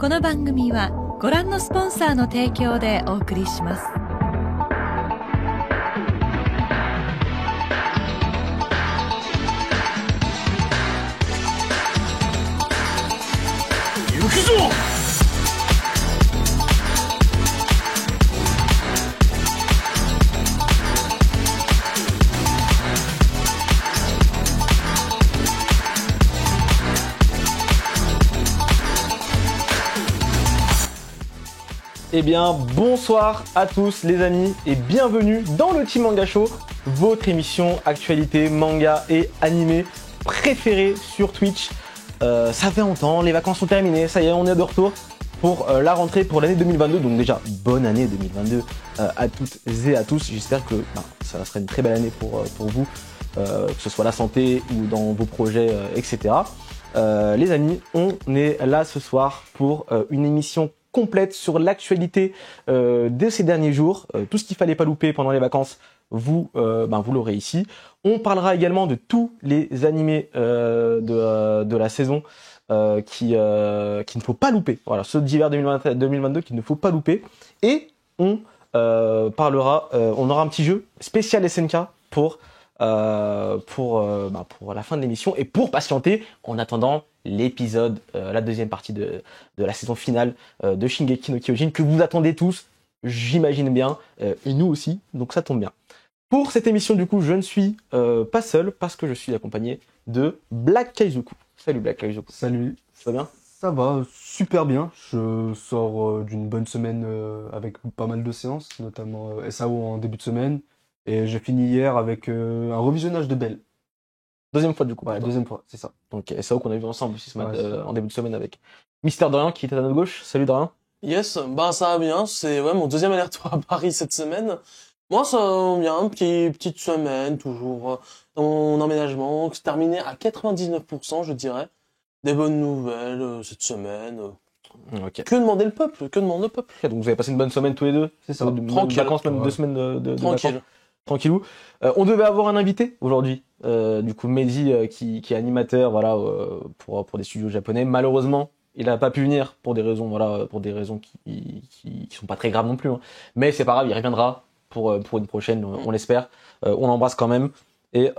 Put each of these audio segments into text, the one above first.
この番組はご覧のスポンサーの提供でお送りします。行くぞ！Eh bien, bonsoir à tous les amis et bienvenue dans le Team Manga Show, votre émission actualité manga et animé préférée sur Twitch. Ça fait longtemps, les vacances sont terminées, ça y est, on est de retour pour la rentrée pour l'année 2022. Donc déjà, bonne année 2022 à toutes et à tous. J'espère que ça sera une très belle année pour vous, que ce soit la santé ou dans vos projets, etc. Les amis, on est là ce soir pour une émission complète sur l'actualité de ces derniers jours. Tout ce qu'il fallait pas louper pendant les vacances, vous l'aurez ici. On parlera également de tous les animés de la saison qu'il ne faut pas louper. Voilà, ceux d'hiver 2022 qu'il ne faut pas louper. Et on parlera, on aura un petit jeu spécial SNK pour la fin de l'émission et pour patienter en attendant l'épisode, la deuxième partie de la saison finale de Shingeki no Kyojin que vous attendez tous, j'imagine bien, et nous aussi, donc ça tombe bien. Pour cette émission, du coup, je ne suis pas seul parce que je suis accompagné de Black Kaizoku. Salut Black Kaizoku. Salut. Ça va bien? Ça va super bien. Je sors d'une bonne semaine avec pas mal de séances, notamment SAO en début de semaine. Et j'ai fini hier avec un revisionnage de Belle. Deuxième fois du coup. Ouais, deuxième fois, c'est ça. Donc SAO qu'on a vu ensemble aussi ce matin, en début de semaine avec Mister Dorian qui était à notre gauche. Salut Dorian. Yes, ça va bien. C'est mon deuxième aller-retour à Paris cette semaine. Moi, ça va bien. Petite semaine, toujours dans mon emménagement, terminé à 99%, je dirais. Des bonnes nouvelles cette semaine. Okay. Que demander le peuple? Que demande le peuple? Okay, donc vous avez passé une bonne semaine tous les deux. C'est ça. Tranquille. Vacances, même 2 semaines de tranquille. Vacances. Tranquillou. On devait avoir un invité aujourd'hui. Du coup, Mehdi qui est animateur, voilà, pour des studios japonais. Malheureusement, il a pas pu venir pour des raisons, voilà, pour des raisons qui sont pas très graves non plus. Hein. Mais c'est pas grave, il reviendra pour une prochaine, on l'espère. On l'embrasse quand même et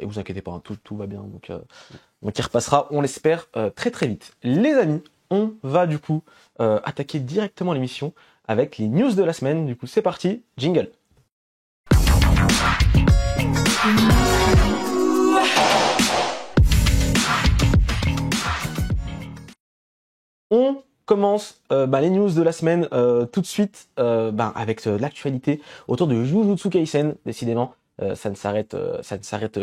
vous inquiétez pas, hein, tout va bien. Donc il repassera, on l'espère très très vite. Les amis, on va du coup attaquer directement l'émission avec les news de la semaine. Du coup, c'est parti, jingle. On commence les news de la semaine tout de suite avec l'actualité autour de Jujutsu Kaisen. Décidément, ça ne s'arrête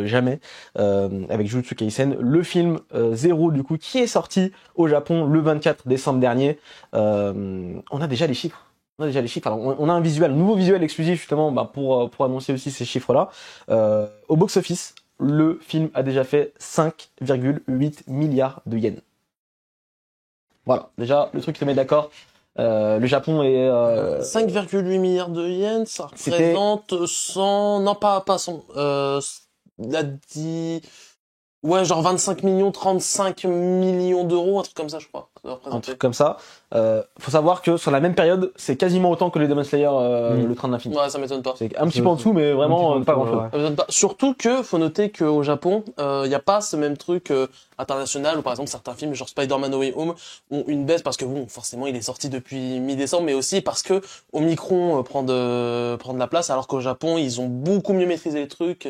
jamais avec Jujutsu Kaisen, le film Zero du coup qui est sorti au Japon le 24 décembre dernier. On a déjà les chiffres. Alors, on a un nouveau visuel exclusif justement pour annoncer aussi ces chiffres-là. Au box-office, le film a déjà fait 5,8 milliards de yens. Voilà, déjà le truc se met d'accord. Le Japon est 5,8 milliards de yens, ça représente 100... Non, pas 100... il a dit... Ouais, genre 25 millions, 35 millions d'euros, un truc comme ça, je crois. Un truc comme ça. Faut savoir que sur la même période, c'est quasiment autant que les Demon Slayer, le train de l'infini. Ouais, ça m'étonne pas. C'est un petit peu en dessous, mais vraiment pas grand chose. Ça m'étonne pas. Surtout que, faut noter qu'au Japon, y a pas ce même truc international où par exemple certains films, genre Spider-Man No Way Home, ont une baisse parce que bon, forcément il est sorti depuis mi-décembre, mais aussi parce que Omicron prend de la place, alors qu'au Japon, ils ont beaucoup mieux maîtrisé les trucs.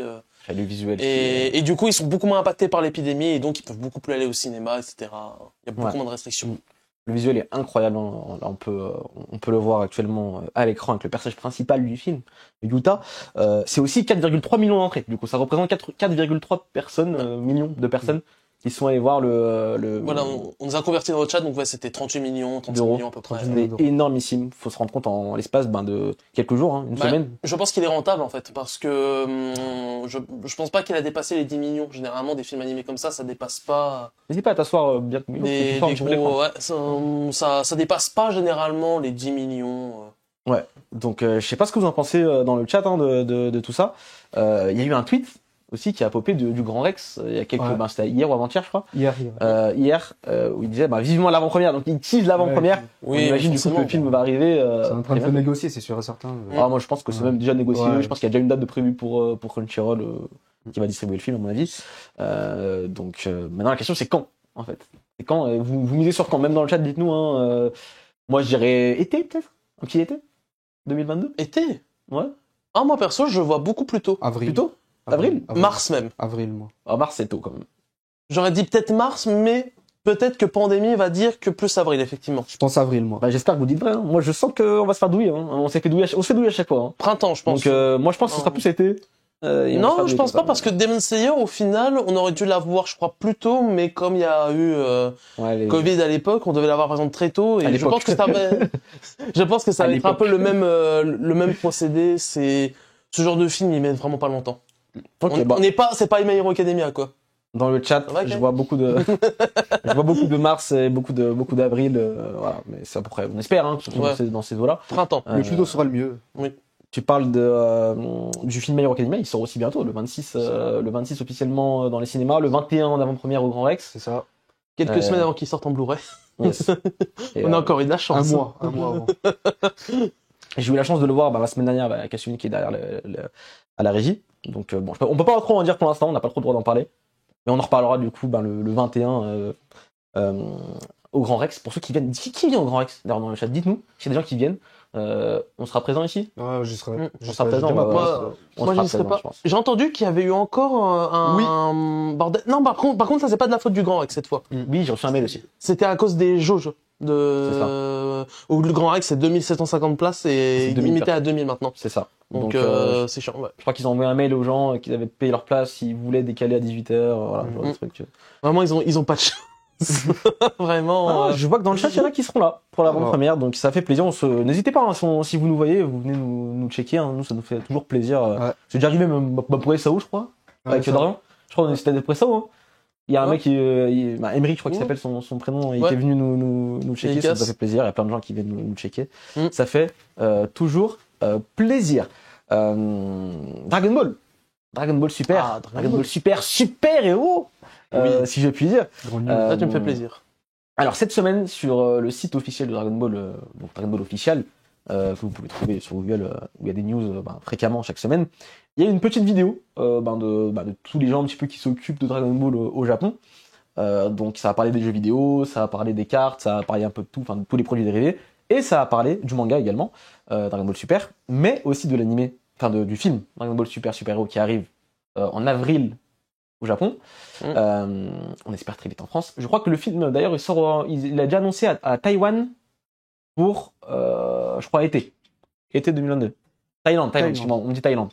Le visuel. Et du coup, ils sont beaucoup moins impactés par l'épidémie et donc ils peuvent beaucoup plus aller au cinéma, etc. Il y a beaucoup moins de restrictions. Le visuel est incroyable. Là, on peut le voir actuellement à l'écran avec le personnage principal du film, Yuta. C'est aussi 4,3 millions d'entrées. Du coup, ça représente 4,3 millions de personnes qui sont allés voir le... Voilà, on nous a convertis dans le chat, donc ouais, c'était 38 millions, 36 millions à peu près. C'était énormissime. Faut se rendre compte en l'espace de quelques jours, hein, une semaine. Je pense qu'il est rentable en fait, parce que je pense pas qu'il a dépassé les 10 millions. Généralement, des films animés comme ça dépasse pas... N'hésite pas à t'asseoir bien. Les gros, ouais, ça dépasse pas généralement les 10 millions. Ouais, donc je sais pas ce que vous en pensez dans le chat de tout ça. Il y a eu un tweet aussi qui a popé du Grand Rex il y a quelques, Ouais. c'était hier ou avant-hier, je crois. Hier. Où il disait vivement l'avant-première. Donc il tease l'avant-première. On imagine du coup que le film va arriver. C'est en train de se négocier, c'est sûr et certain. Moi je pense que c'est même déjà négocié. Ouais. Je pense qu'il y a déjà une date de prévue pour Crunchyroll qui va distribuer le film à mon avis. Donc maintenant la question c'est quand en fait. C'est quand vous misez sur quand? Même dans le chat dites-nous. Moi je dirais été peut-être. Un petit été 2022. Été? Ouais. Ah, moi perso, je vois beaucoup plus tôt. Avril. Plutôt Avril. Mars même. Avril, moi. Mars c'est tôt quand même. J'aurais dit peut-être mars, mais peut-être que pandémie va dire que plus avril, effectivement. Je pense avril, moi. J'espère que vous dites vrai. Moi je sens qu'on va se faire douiller. On se fait douiller à chaque fois. Hein. Printemps, je pense. Donc moi je pense que ce sera plus été. Non, je pense pas, parce que Demon Slayer, au final, on aurait dû l'avoir, je crois, plus tôt, mais comme il y a eu Covid à l'époque, on devait l'avoir par exemple très tôt, et je pense que ça va, je pense que ça va être un peu le même procédé. C'est ce genre de film, il met vraiment pas longtemps. On n'est pas, c'est pas My Hero Academia, quoi. Dans le chat, je vois beaucoup de, je vois beaucoup de mars et beaucoup d'avril, voilà. Mais c'est à peu près, on espère, hein, que ce soit dans ces eaux-là. Printemps. Le plus tôt sera le mieux. Oui. Tu parles du film My Hero Academia, il sort aussi bientôt, le 26 officiellement dans les cinémas, le 21 en avant-première au Grand Rex. C'est ça. Quelques semaines avant qu'il sorte en Blu-ray. Yes. On a encore eu de la chance. Un mois avant. J'ai eu la chance de le voir la semaine dernière avec Cassune qui est derrière à la régie. Donc on peut pas trop en dire pour l'instant, on n'a pas trop le droit d'en parler. Mais on en reparlera du coup le 21 au Grand Rex. Pour ceux qui viennent, qui vient au Grand Rex d'ailleurs dans le chat, dites-nous s'il y a des gens qui viennent. On sera présent ici. Ouais, j'y serai. On sera présent. Moi, j'y serai pas. J'ai entendu qu'il y avait eu encore un bordel. Non, par contre, ça c'est pas de la faute du Grand Rex cette fois. Oui, j'ai reçu un mail aussi. C'était à cause des jauges où le Grand Rex c'est 2750 places et limité à 2000 maintenant. C'est ça. Donc c'est chiant. Ouais. Je crois qu'ils ont envoyé un mail aux gens qu'ils avaient payé leur place, s'ils voulaient décaler à 18h, voilà, genre de truc. Vraiment, ils ont pas de chance. Vraiment. Je vois que dans le chat, il y en a qui seront là pour l'avant-première, donc ça fait plaisir. N'hésitez pas, hein, si vous nous voyez, vous venez nous checker, hein, nous ça nous fait toujours plaisir. C'est déjà arrivé même pour SAO, je crois, avec Dorian. Je crois qu'on était pour SAO. Hein. Il y a un mec qui, Emery, je crois qu'il s'appelle son prénom, il est venu nous checker, ça nous a fait plaisir. Il y a plein de gens qui viennent nous checker. Ça fait toujours plaisir. Dragon Ball Super, Dragon Ball Super héros. Si je puis dire. Ça, tu me fais plaisir. Alors cette semaine sur le site officiel de Dragon Ball, donc Dragon Ball officiel, que vous pouvez trouver sur Google, où il y a des news fréquemment chaque semaine, il y a une petite vidéo de tous les gens un petit peu qui s'occupent de Dragon Ball au Japon. Donc ça va parler des jeux vidéo, ça va parler des cartes, ça va parler un peu de tout, enfin de tous les produits dérivés, et ça va parler du manga également, Dragon Ball Super, mais aussi de l'animé, du film Dragon Ball Super Héros qui arrive en avril au Japon. On espère très vite en France. Je crois que le film, d'ailleurs, il a déjà annoncé à Taïwan pour, je crois, été 2022. Thaïlande. Excuse-moi, on dit Thaïlande.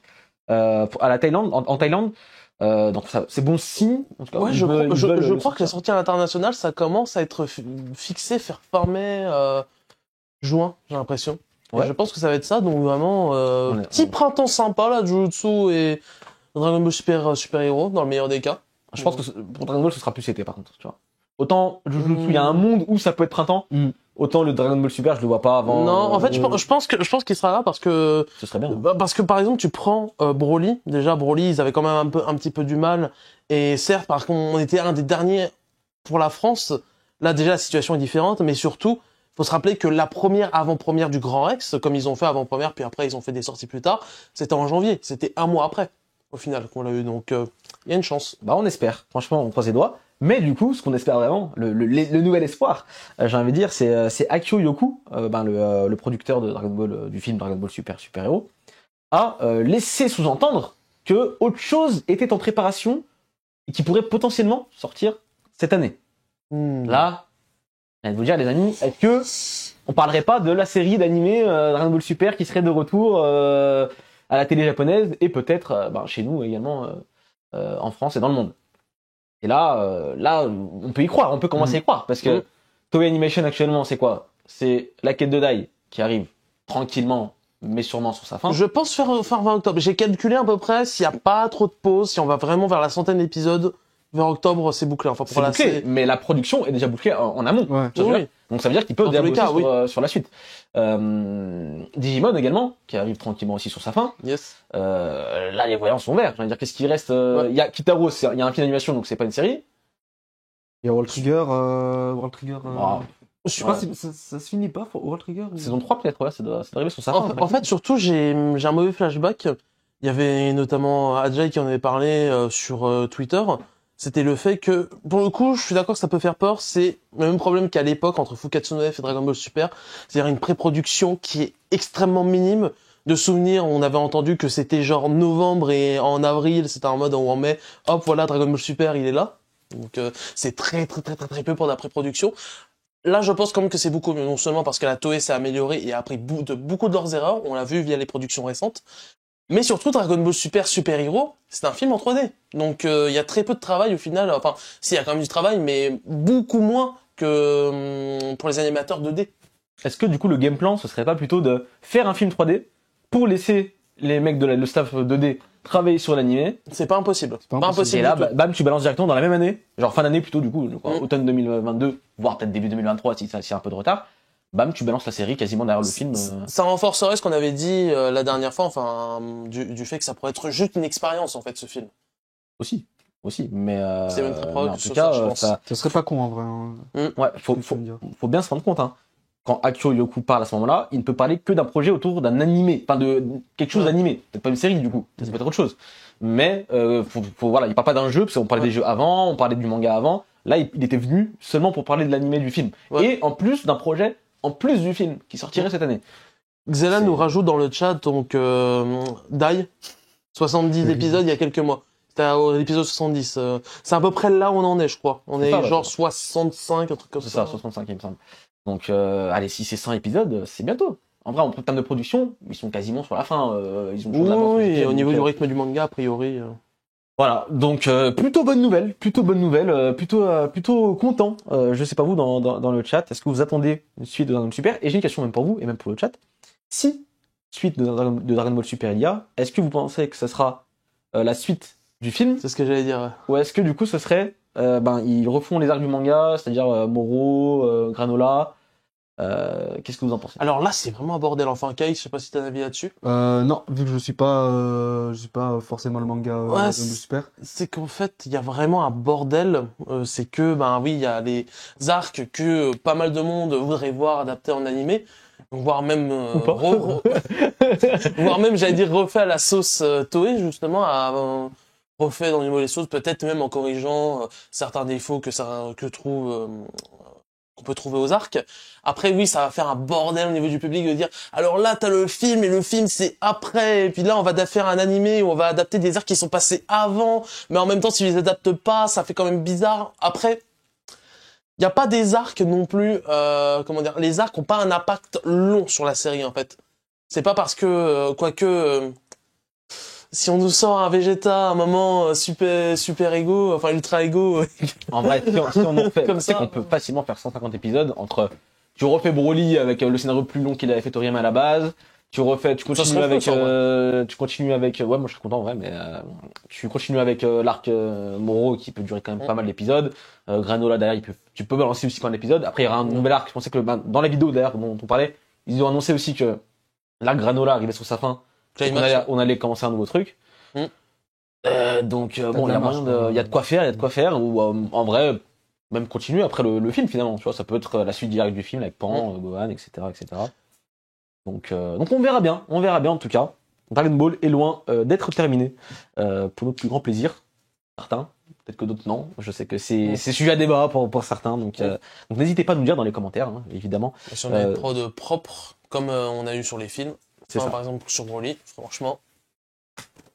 À la Thaïlande, en Thaïlande. Donc c'est bon signe. En tout cas, ouais, je crois que la sortie à l'international, ça commence à être fixé, faire mai, juin, j'ai l'impression. Ouais. Je pense que ça va être ça, donc vraiment petit printemps sympa là, Jujutsu et Dragon Ball Super Héros dans le meilleur des cas. Je pense que pour Dragon Ball ce sera plus été par contre, tu vois. Autant Jujutsu, il y a un monde où ça peut être printemps. Autant le Dragon Ball Super, je le vois pas avant. Non, en fait, je pense qu'il sera là parce que ce serait bien. Parce que par exemple, tu prends Broly. Déjà, Broly, ils avaient quand même un petit peu du mal. Et certes, par contre, on était un des derniers pour la France. Là, déjà, la situation est différente, mais surtout, faut se rappeler que la première avant-première du Grand Rex, comme ils ont fait avant-première, puis après ils ont fait des sorties plus tard, c'était en janvier. C'était un mois après, au final, qu'on l'a eu. Donc, il y a une chance. On espère. Franchement, on croise les doigts. Mais du coup, ce qu'on espère vraiment, le nouvel espoir, j'ai envie de dire, c'est Akio Yoku, le producteur de Dragon Ball, du film Dragon Ball Super Héros, a laissé sous-entendre que autre chose était en préparation et qui pourrait potentiellement sortir cette année. Là, je viens de vous dire, les amis, est-ce que on parlerait pas de la série d'animé Dragon Ball Super qui serait de retour à la télé japonaise et peut-être chez nous également en France et dans le monde. Et là, on peut y croire, on peut commencer à y croire, parce que Toei Animation actuellement, c'est quoi? C'est la quête de Dai qui arrive tranquillement, mais sûrement sur sa fin. Je pense faire 20 octobre. J'ai calculé à peu près s'il n'y a pas trop de pause, si on va vraiment vers la centaine d'épisodes, vers octobre, c'est bouclé. Enfin, c'est bouclé, mais la production est déjà bouclée en amont. Ouais. Oui. Donc ça veut dire qu'ils peuvent Dans déjà tous les bosser cas, oui. sur la suite. Digimon également, qui arrive tranquillement aussi sur sa fin. Yes. Là, les voyants sont verts. Je veux dire, qu'est-ce qui reste Il y a Kitaro, il y a un film d'animation, donc c'est pas une série. Il y a World Trigger. World Trigger. Ah, Je sais pas si ça se finit pas pour World Trigger. Saison 3 peut-être, ouais, ça doit arriver sur sa fin. En fait, surtout, j'ai un mauvais flashback. Il y avait notamment Ajay qui en avait parlé sur Twitter. C'était le fait que, pour le coup, je suis d'accord que ça peut faire peur. C'est le même problème qu'à l'époque entre Fukatsu no F et Dragon Ball Super. C'est-à-dire une pré-production qui est extrêmement minime. De souvenirs, on avait entendu que c'était genre novembre et en avril, c'était en mode où en mai, hop, voilà, Dragon Ball Super, il est là. Donc c'est très peu pour la pré-production. Là, je pense quand même que c'est beaucoup mieux, non seulement parce que la Toei s'est améliorée et a appris beaucoup de leurs erreurs, on l'a vu via les productions récentes, mais surtout Dragon Ball Super Super Hero, c'est un film en 3D. Donc il y a très peu de travail au final, enfin, si, il y a quand même du travail, mais beaucoup moins que pour les animateurs 2D. Est-ce que du coup le game plan, ce serait pas plutôt de faire un film 3D pour laisser les mecs le staff 2D travailler sur l'animé? C'est pas impossible. pas Pas impossible. Et là, du tout. bam, tu balances directement dans la même année, genre fin d'année plutôt du coup, Mm. automne 2022, voire peut-être début 2023 si y a un peu de retard. Bam, tu balances la série quasiment derrière le film. Ça renforcerait ce qu'on avait dit la dernière fois, enfin, du fait que ça pourrait être juste une expérience, en fait, ce film. Aussi, mais C'est même très mais probable en que tout ce cas, soit, je pense. ça, Ça serait pas con en vrai. Hein. ouais, Je veux dire. faut bien se rendre compte, hein. Quand Akio Yoku parle à ce moment-là, il ne peut parler que d'un projet autour d'un animé, enfin de quelque chose Ouais. d'animé, peut-être pas une série du coup, ça peut être autre chose. Mais voilà, il parle pas d'un jeu parce qu'on parlait des jeux avant, on parlait du manga avant. Là, il était venu seulement pour parler de l'animé du film Ouais. et en plus d'un projet en plus du film qui sortirait cette année. Xela C'est- nous rajoute dans le chat, donc, Dai, 70 épisodes il y a quelques mois. C'était à l'épisode 70. C'est à peu près là où on en est, je crois. On C'est est ça, ouais. genre 65, un truc comme C'est ça. ça, 65 il me semble. Donc allez, si c'est 100 épisodes, c'est bientôt. En vrai, en termes de production, ils sont quasiment sur la fin. Ils ont toujours de l'avance, Oui, je oui, dis, au niveau donc, du rythme du manga, a priori. Voilà, donc plutôt bonne nouvelle, plutôt content. Je sais pas vous dans le chat, est-ce que vous attendez une suite de Dragon Ball Super? Et j'ai une question même pour vous et même pour le chat. Si suite de Dragon Ball Super il y a, est-ce que vous pensez que ce sera la suite du film C'est ce que j'allais dire. ou est-ce que du coup ce serait ils refont les arcs du manga, c'est-à-dire Moro, Granola. Qu'est-ce que vous en pensez? Alors là, c'est vraiment un bordel. Enfin, Kai, je sais pas si t'as un avis là-dessus. Non, vu que je suis pas forcément le manga Ouais, Dragon Ball c'est- Super. C'est qu'en fait, il y a vraiment un bordel. C'est que, ben oui, il y a les arcs que pas mal de monde voudrait voir adaptés en animé, voire même, Ou pas. voire même, j'allais dire, refait à la sauce Toei, justement, refait dans les sauces, peut-être même en corrigeant certains défauts qu'on peut trouver aux arcs. Après, oui, ça va faire un bordel au niveau du public de dire, alors là, t'as le film, et le film, c'est après, et puis là, on va faire un animé où on va adapter des arcs qui sont passés avant, mais en même temps, si ils les adaptent pas, ça fait quand même bizarre. Après, il y a pas des arcs non plus, comment dire, les arcs ont pas un impact long sur la série, en fait. C'est pas parce que, si on nous sort un Vegeta à un moment super égo, enfin ultra égo, En vrai, si on en refait, Comme tu sais ça. qu'on peut facilement faire 150 épisodes entre. Tu refais Broly avec le scénario plus long qu'il avait fait Toriyama à la base. Tu continues serait avec, fou, ça, ouais, moi je suis content en vrai, mais tu continues avec l'arc Moro qui peut durer quand même pas mal d'épisodes. Granola derrière, tu peux balancer aussi plein d'épisodes. Après il y aura un nouvel arc. Je pensais que dans la vidéo d'ailleurs dont on parlait, ils ont annoncé aussi que l'arc Granola arrivait sur sa fin. Climax. On allait commencer un nouveau truc. Mm. Donc bon, de il y a la marche, moyen il y a de quoi faire, ou en vrai, même continuer après le film finalement. Tu vois, ça peut être la suite directe du film avec Pan, Gohan, etc., etc. Donc on verra bien en tout cas. Dragon Ball est loin d'être terminé pour notre plus grand plaisir. Certains, peut-être que d'autres non. Je sais que c'est sujet à débat pour certains. Donc n'hésitez pas à nous dire dans les commentaires, hein, évidemment. Si on a une prod propre, comme on a eu sur les films, C'est ça. par exemple sur Broly, franchement.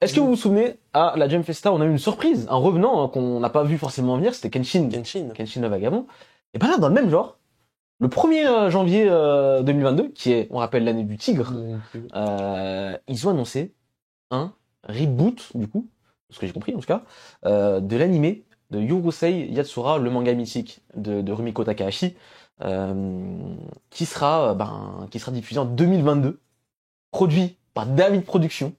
Est-ce que vous vous souvenez, à la Jam Festa, on a eu une surprise, un revenant hein, qu'on n'a pas vu forcément venir, c'était Kenshin le Vagabond. Et ben là, dans le même genre, le 1er janvier 2022, qui est, on rappelle, l'année du tigre, ils ont annoncé un reboot, du coup, ce que j'ai compris en tout cas, de l'animé de Yurusei Yatsura, le manga mythique de Rumiko Takahashi, qui sera diffusé en 2022, produit par David Productions.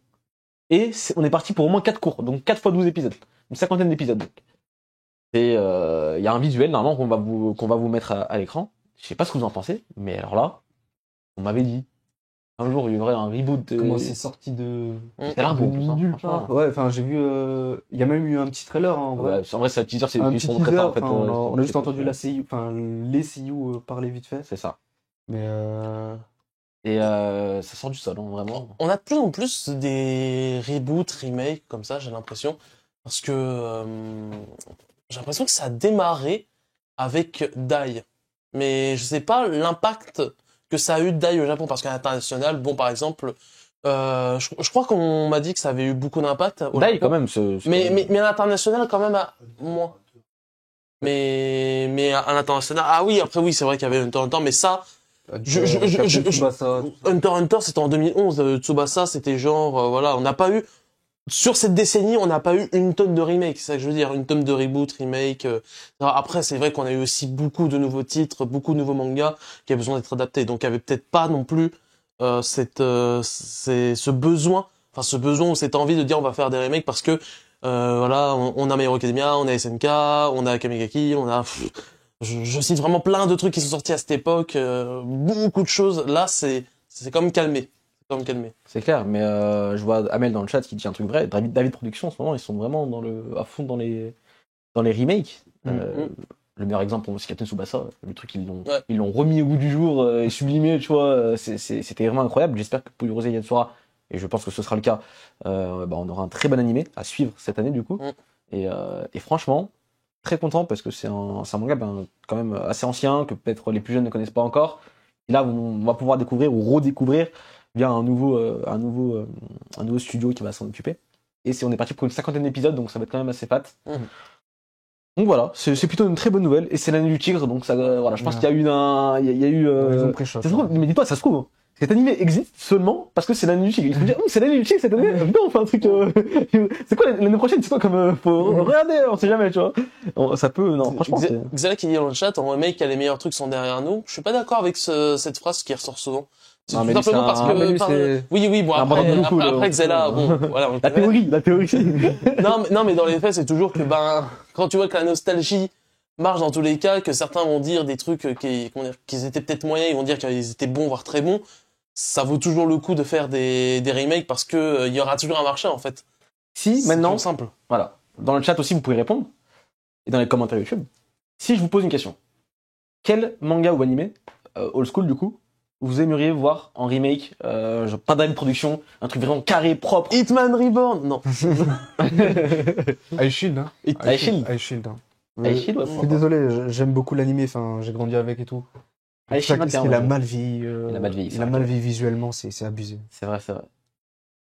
Et on est parti pour au moins 4 cours, donc 4 fois 12 épisodes, une cinquantaine d'épisodes. Et il y a un visuel normalement qu'on va vous mettre à l'écran. Je sais pas ce que vous en pensez, mais alors là, on m'avait dit un jour il y aurait un reboot de. Comment c'est sorti de Ça a l'air beau, tout ça, nulle franchement. part. Ouais, enfin j'ai vu, il y a même eu un petit trailer hein, en vrai. Ouais, en vrai, c'est un teaser, c'est Un ils petit sont montrés teaser, pas en fait. enfin, on a juste c'est- entendu la CU, enfin les CU parler vite fait. C'est ça. Mais Et ça sort du sol, hein, vraiment. On a de plus en plus des reboots, remakes comme ça, j'ai l'impression. Parce que j'ai l'impression que ça a démarré avec Dai. Mais je sais pas l'impact que ça a eu de Dai au Japon. Parce qu'à l'international, bon, par exemple, je crois qu'on m'a dit que ça avait eu beaucoup d'impact au Dai, Japon. quand même. Mais à l'international, quand même, moins. Mais à l'international, ah oui, après oui, c'est vrai qu'il y avait Hunter x Hunter, mais ça, Captain Tsubasa, tout ça. Hunter x Hunter, c'était en 2011. Tsubasa, c'était genre, voilà, on n'a pas eu, sur cette décennie, on n'a pas eu une tonne de remakes, c'est ça que je veux dire, une tonne de reboots, remakes. Après, c'est vrai qu'on a eu aussi beaucoup de nouveaux titres, beaucoup de nouveaux mangas qui avaient besoin d'être adaptés. Donc, il y avait peut-être pas non plus ce besoin ou cette envie de dire on va faire des remakes parce que voilà, on a My Hero Academia, on a SNK, on a Kamigaki, on a je cite vraiment plein de trucs qui sont sortis à cette époque, beaucoup de choses. Là, c'est comme calmé. C'est comme calmé. C'est clair, mais je vois Amel dans le chat qui dit un truc vrai. David Productions, en ce moment, ils sont vraiment à fond dans les remakes. Le meilleur exemple, c'est Captain Tsubasa. Le truc, ils l'ont remis au goût du jour et sublimé, tu vois. C'était vraiment incroyable. J'espère que pour Yurusei Yatsura, et je pense que ce sera le cas, on aura un très bon animé à suivre cette année, du coup. Et franchement, très content parce que c'est un manga quand même assez ancien, que peut-être les plus jeunes ne connaissent pas encore. Et là, on va pouvoir découvrir ou redécouvrir via un nouveau studio qui va s'en occuper. Et on est parti pour une 50aine d'épisodes, donc ça va être quand même assez fat. Donc voilà, c'est plutôt une très bonne nouvelle. Et c'est l'année du tigre, donc ça, voilà, je pense qu'il y a eu il y a eu. Ils ont pré-shot, ça se trouve, mais dis-toi, ça se trouve, hein, cet animé existe seulement parce que c'est l'année du tigre. Ils se dire, c'est l'année du tigre cette année. Putain, on fait un truc. C'est quoi l'année prochaine? C'est quoi comme faut regarder, on sait jamais, tu vois. Ça peut, non, franchement. Xala qui dit dans le chat, en remake, les meilleurs trucs sont derrière nous. Je suis pas d'accord avec cette phrase qui ressort souvent. C'est tout simplement parce que oui, bon, après Xela, bon, voilà, la théorie. non, mais dans les faits, c'est toujours que, quand tu vois que la nostalgie marche dans tous les cas, que certains vont dire des trucs qu'ils étaient peut-être moyens, ils vont dire qu'ils étaient bons, voire très bons, ça vaut toujours le coup de faire des remakes parce que il y aura toujours un marché, en fait. Si, maintenant, simple. Voilà. Dans le chat aussi, vous pouvez répondre. Et dans les commentaires YouTube. Si je vous pose une question. Quel manga ou animé, old school du coup, vous aimeriez voir en remake, genre pas d'anime production, un truc vraiment carré, propre? Hitman Reborn, non. Ice Shield, hein. Ice Shield. Ice Shield, hein. Ice Shield, ouais, Je suis désolé, j'aime beaucoup l'animé, enfin, j'ai grandi avec et tout. Ice Shield, Parce qu'il a mal vieilli. Il a mal vieilli, il a mal vieilli visuellement, c'est abusé. C'est vrai.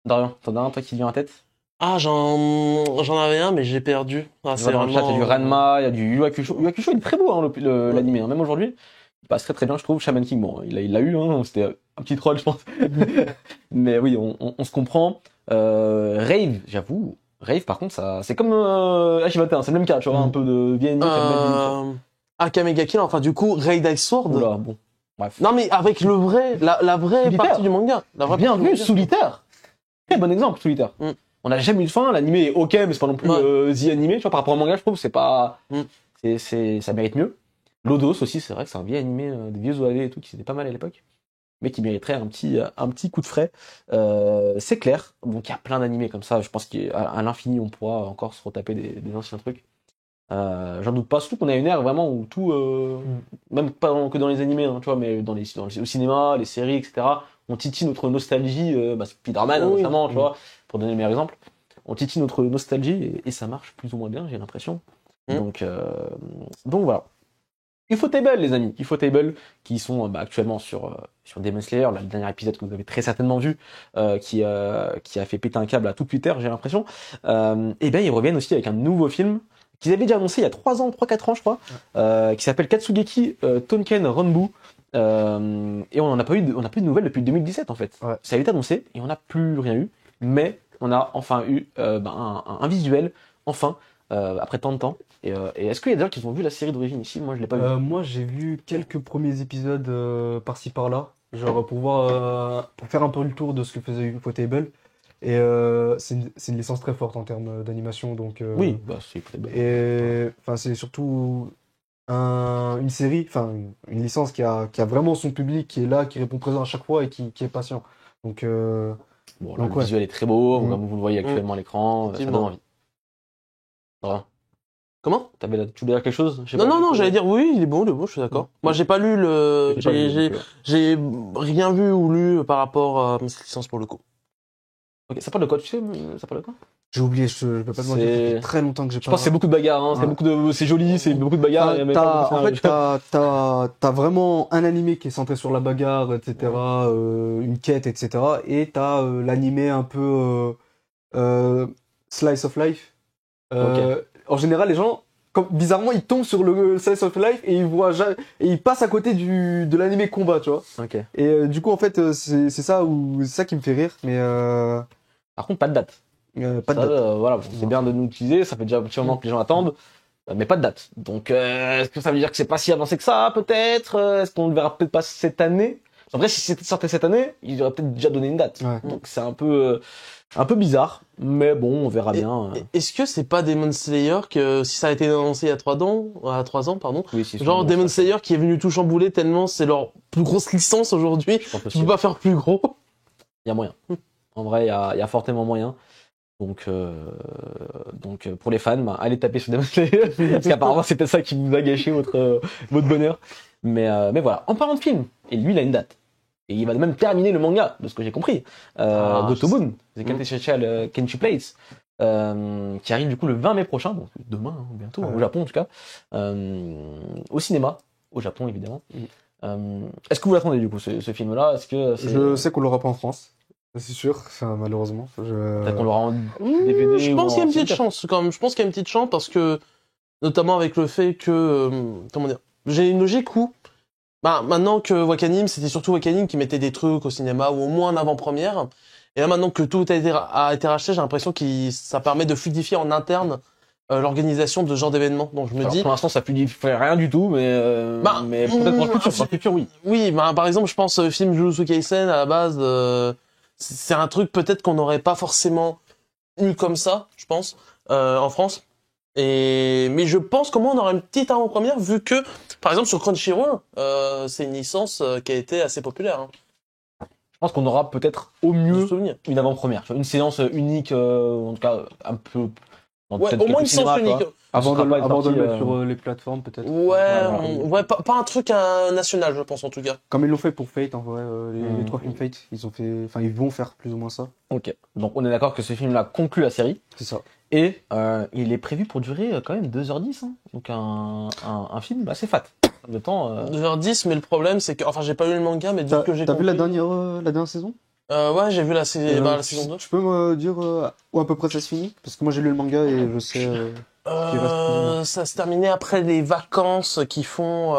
Dorian, t'en as un, toi, qui te vient en tête? Ah, j'en avais un, mais j'ai perdu. Ah, c'est dans le chat, il y a du Ranma, il y a du Yu Hakusho. Yu Hakusho, il est très beau, hein, l'animé, hein, même aujourd'hui. Il passe très bien, je trouve. Shaman King, bon, il l'a eu, hein, c'était un petit troll, je pense. Mais oui, on se comprend. Rave, j'avoue. Rave, par contre, ça, c'est comme H21, c'est le même cas, tu vois, un peu de vieille Akame Kill, enfin, du coup, Raid Ice Sword. Oula, bon. Bref. Non, mais avec la vraie Solitaire. partie du manga. Bien vu, Solitaire. Très bon exemple, Solitaire. On n'a jamais eu de fin, l'animé est ok, mais c'est pas non plus The Animé, tu vois, par rapport au manga, je trouve, c'est pas, ça mérite mieux. Lodos aussi, c'est vrai que c'est un vieil animé, des vieux OAV et tout, qui était pas mal à l'époque, mais qui mériterait un petit coup de frais. C'est clair, donc il y a plein d'animés comme ça, je pense qu'à l'infini, on pourra encore se retaper des anciens trucs. J'en doute pas, surtout qu'on a une ère vraiment où tout, même pas que dans les animés, hein, tu vois, mais au cinéma, les séries, etc., on titille notre nostalgie, Spider-Man notamment, tu vois, pour donner le meilleur exemple. On titille notre nostalgie et ça marche plus ou moins bien, j'ai l'impression. Donc voilà. Ufotable, les amis, Ufotable, qui sont actuellement sur Demon Slayer, le dernier épisode que vous avez très certainement vu, qui a fait péter un câble à tout Twitter, j'ai l'impression. Et bien ils reviennent aussi avec un nouveau film qu'ils avaient déjà annoncé il y a 3-4 ans, je crois, qui s'appelle Katsugeki Tonken Ranbu. Et on n'a pas eu de nouvelles depuis 2017 en fait. Ouais. Ça a été annoncé et on n'a plus rien eu, mais on a enfin eu un visuel, enfin, après tant de temps. Et est-ce qu'il y a des gens qui ont vu la série d'origine ici? Moi je l'ai pas vu. Moi j'ai vu quelques premiers épisodes par-ci par-là, genre pour faire un peu le tour de ce que faisait Ufotable. Et c'est une licence très forte en termes d'animation, donc oui, c'est Ufotable. Et enfin c'est surtout une série, enfin une licence qui a vraiment son public, qui est là, qui répond présent à chaque fois et qui est patient. Donc, Bon, là, Donc, le ouais. visuel est très beau, Mm. comme vous le voyez actuellement à l'écran, ça donne Effectivement. envie. Voilà. Comment? Tu voulais dire quelque chose? Je sais Non, pas, non, non, du j'allais coup, dire oui, il est bon, je suis d'accord. Moi, j'ai pas lu le, j'ai pas vu, donc, j'ai rien vu ou lu par rapport à cette licence pour le coup. Ok, ça parle de quoi, tu sais? Ça parle de quoi? j'ai oublié, je peux pas te mentir, ça fait très longtemps que j'ai Je pas. pense que c'est beaucoup de bagarres, hein. Ouais. C'est joli, c'est beaucoup de bagarres. Enfin, mais pas beaucoup de en fait, scénario. t'as vraiment un animé qui est centré sur la bagarre, etc., une quête, etc., et t'as l'animé un peu slice of life. En général, les gens, bizarrement, ils tombent sur le slice of life et et ils passent à côté de l'animé combat, tu vois. Ok. Et du coup, en fait, c'est ça qui me fait rire, mais Par contre, pas de date. pas de Ça, date. voilà, bon, c'est bien de nous utiliser, ça fait déjà un petit moment que les gens attendent, mais pas de date. Donc, est-ce que ça veut dire que c'est pas si avancé que ça, peut-être? Est-ce qu'on ne le verra peut-être pas cette année? En vrai, si c'était sorti cette année, ils auraient peut-être déjà donné une date. Ouais. Donc, c'est un peu bizarre, mais bon, on verra bien. Est-ce que c'est pas Demon Slayer que, si ça a été annoncé il y a 3 ans, pardon, Oui, si, genre sûrement, Demon ça, Slayer qui est venu tout chambouler tellement c'est leur plus grosse licence aujourd'hui, je pense tu aussi. peux pas faire plus gros. Il y a moyen. En vrai, il y a fortement moyen. Donc, pour les fans, bah, allez taper sur Demon Slayer, parce qu'apparemment c'était ça qui vous a gâché votre bonheur. Mais voilà. En parlant de film, et lui, il a une date. Et il va même terminer le manga, de ce que j'ai compris. Gotobun, The Quintessential Kenshi Plates, qui arrive du coup le 20 mai prochain, donc demain, hein, bientôt, au Japon en tout cas, au cinéma, au Japon évidemment. Est-ce que vous l'attendez du coup, ce film-là? Est-ce que Je sais qu'on l'aura pas en France, c'est sûr, enfin, malheureusement. peut-être qu'on l'aura en DVD Je ou pense qu'il y a en une petite cinéma. chance quand même. Je pense qu'il y a une petite chance parce que, notamment avec le fait que, comment dire, j'ai une logique où, bah, maintenant que Wakanim, c'était surtout Wakanim qui mettait des trucs au cinéma ou au moins en avant-première. Et là, maintenant que tout a été racheté, j'ai l'impression que ça permet de fluidifier en interne l'organisation de ce genre d'événements. Donc je me Alors, dis, pour l'instant, ça fait rien du tout, mais peut-être dans le futur, oui. oui, bah, par exemple, je pense au film Jujutsu Kaisen à la base, c'est un truc peut-être qu'on n'aurait pas forcément eu comme ça, je pense, en France. Mais je pense qu'au moins on aura une petite avant-première vu que, par exemple, sur Crunchyroll, c'est une licence qui a été assez populaire. Hein, Je pense qu'on aura peut-être au de mieux souvenir. une avant-première, tu vois, une séance unique, en tout cas un peu. Dans Ouais, peut-être au moins quelques une séance cinémas, tu vois. unique. Avant Ce sera de, pas une avant de le sortie, mettre sur les plateformes, peut-être. Ouais, voilà. ouais, pas un truc national, je pense en tout cas. Comme ils l'ont fait pour Fate, en vrai, les Mm. 3 films Fate, ils vont faire plus ou moins ça. Ok. Donc on est d'accord que ce film-là conclut la série C'est ça. et il est prévu pour durer quand même 2h10, hein. Donc un film assez fat. En même temps, 2h10, mais le problème c'est que, enfin, j'ai pas lu le manga, mais de ce que j'ai T'as vu la compris- dernière saison? Ouais, j'ai vu la Euh, saison 2. Tu peux me dire où à peu près ça se finit? Parce que moi j'ai lu le manga et je sais. qu'il reste plus ou moins. Ça se terminait après les vacances qui font.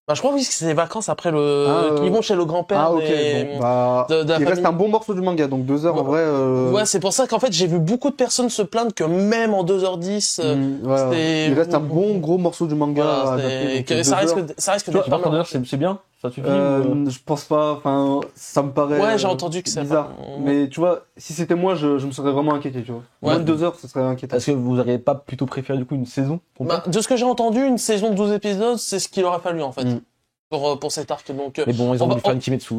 Bah, je crois oui que c'est les vacances après qui vont chez le grand-père. Ah ok, des- bon, bah, de la il reste famille. un bon morceau du manga, donc 2 heures en vrai. Ouais, c'est pour ça qu'en fait j'ai vu beaucoup de personnes se plaindre que même en 2h10, voilà. c'était- Il reste un bon gros morceau du manga à voilà, adapter, donc, que 2 heures. ça risque tu vois, d'être pas mal. 2h, c'est bien? Ça suffit Je pense pas, enfin, ça me paraît Ouais, j'ai entendu que c'est bizarre. pas- Mais tu vois, si c'était moi, je me serais vraiment inquiété, tu vois. Ouais. Moins de 2 heures, ce serait inquiétant. Est-ce que vous auriez pas plutôt préféré du coup une saison complète? Bah, de ce que j'ai entendu, une saison de 12 épisodes, c'est ce qu'il aurait fallu en fait. Mm. Pour cet arc. Donc, Mais bon, ils ont on va- voulu faire une Kimetsu.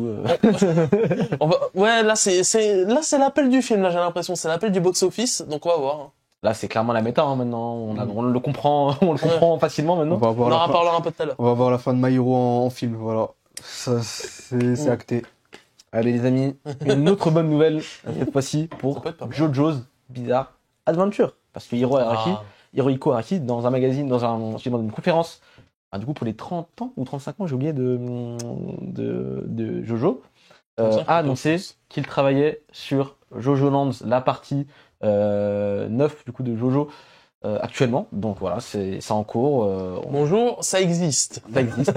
ouais, là c'est l'appel du film, là j'ai l'impression, c'est l'appel du box-office, donc on va voir. Là, c'est clairement la méta, hein, maintenant. On le comprend, on le comprend facilement On maintenant. va On avoir en la fin, reparlera un peu tout à l'heure. on va voir la fin de My Hero en film, voilà. Ça, c'est acté. Allez les amis, une autre bonne nouvelle cette fois-ci Ça pour peut être pas mal. JoJo's Bizarre Adventure, parce que Hirohiko Araki dans un magazine, dans une conférence, du coup pour les 30 ans ou 35 ans, j'ai oublié de JoJo, a annoncé qu'il travaillait sur JoJo Lands, la partie 9 du coup de JoJo actuellement. Donc voilà, c'est en cours. Bonjour, ça existe. Ça existe,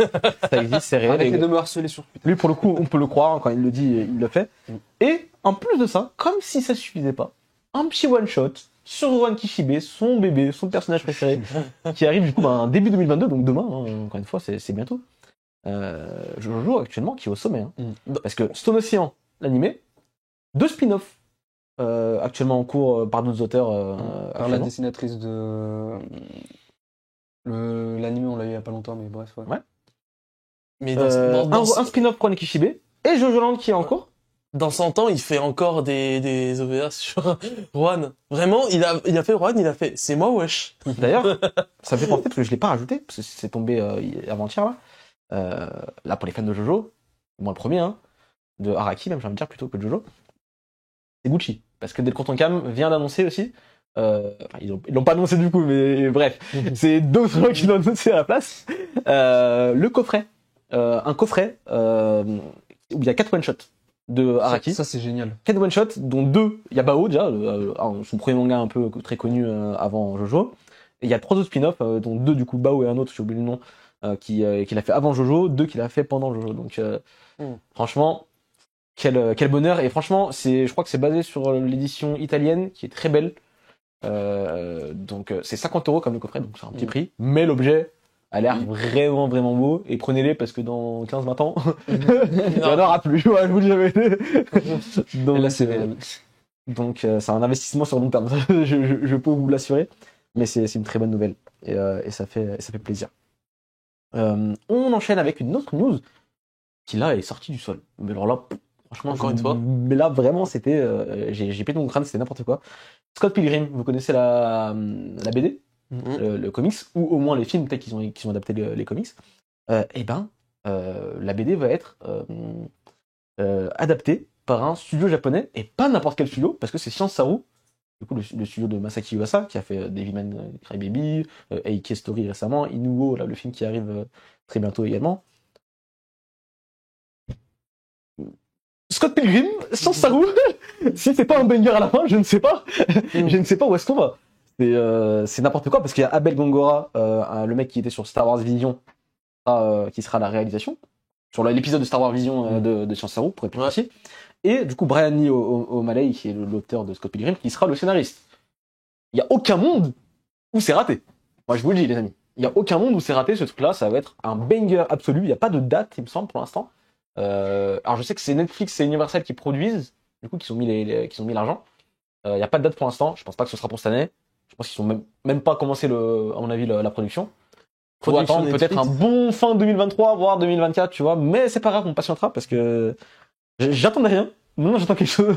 c'est réel. Arrêtez Et de me harceler sur Twitter. lui, pour le coup, on peut le croire, hein, quand il le dit, il le fait. Et en plus de ça, comme si ça suffisait pas, un petit one-shot sur Rurouni Kishibe, son bébé, son personnage préféré, qui arrive du coup début 2022, donc demain, hein, encore une fois, c'est bientôt. JoJo actuellement qui est au sommet. Hein. Parce que Stone Ocean, l'animé, 2 spin-offs actuellement en cours par d'autres auteurs. Par la actuellement. dessinatrice de L'anime, on l'a eu il y a pas longtemps, mais bref, ouais. Ouais. Mais Un spin-off pour Nikishibe et Jojo Land qui est en cours. dans 100 ans, il fait encore des OVA sur Juan. Vraiment, il a fait Juan, il a fait c'est moi wesh. D'ailleurs, ça me fait penser parce que je l'ai pas rajouté parce que c'est tombé avant-hier là. Là pour les fans de Jojo, moi le premier de Araki même j'ai envie de dire plutôt que de Jojo. C'est Gucci parce que Delcourt Cam vient d'annoncer aussi. Enfin, ils l'ont pas annoncé du coup, mais bref, c'est d'autres gens qui l'ont annoncé à la place. Le coffret, un coffret où il y a 4 one-shots de Araki. Ça c'est génial. 4 one-shots, dont 2, il y a Bao déjà, son premier manga un peu très connu avant Jojo. Et il y a 3 autres spin-offs, dont 2 du coup Bao et un autre, j'ai oublié le nom, qu'il a fait avant Jojo, 2 qu'il a fait pendant Jojo. Donc franchement, quel bonheur. Et franchement, je crois que c'est basé sur l'édition italienne qui est très belle. Donc c'est 50€ comme le coffret, donc c'est un petit prix. Mais l'objet a l'air vraiment vraiment beau. Et prenez-les parce que dans 15-20 ans, il n'y en aura plus. Ouais, je vous le jamais. Donc, Et là, c'est réel. Donc c'est un investissement sur long terme, je peux vous l'assurer. Mais c'est une très bonne nouvelle et ça fait plaisir. On enchaîne avec une autre news qui là est sortie du sol. Mais alors là, franchement, encore une fois. Mais là vraiment c'était, j'ai pété mon crâne, c'était n'importe quoi. Scott Pilgrim, vous connaissez la BD, le comics, ou au moins les films, peut-être qu'ils ont adapté les comics. La BD va être adaptée par un studio japonais, et pas n'importe quel studio, parce que c'est Science Saru, du coup le studio de Masaki Uasa, qui a fait Devilman Crybaby, Eike Story récemment, Inuo, là, le film qui arrive très bientôt également. Scott Pilgrim, Science Saru, si c'est pas un banger à la fin, je ne sais pas. Je ne sais pas où est-ce qu'on va. C'est n'importe quoi, parce qu'il y a Abel Gongora, le mec qui était sur Star Wars Vision, qui sera à la réalisation, sur l'épisode de Star Wars Vision de Science Saru, pour être plus précis. Et du coup, Brian Lee O'Malley, qui est l'auteur de Scott Pilgrim, qui sera le scénariste. Il n'y a aucun monde où c'est raté. Moi, je vous le dis, les amis. Il n'y a aucun monde où c'est raté, ce truc-là. Ça va être un banger absolu. Il n'y a pas de date, il me semble, pour l'instant. Alors, je sais que c'est Netflix et Universal qui produisent, du coup, qui ont mis l'argent. Il n'y a pas de date pour l'instant. Je pense pas que ce sera pour cette année. Je pense qu'ils sont même pas commencé, à mon avis, la production. Faut attendre peut-être un bon fin 2023, voire 2024, tu vois. Mais c'est pas grave, on patientera parce que j'attendais rien. Non, j'attends quelque chose.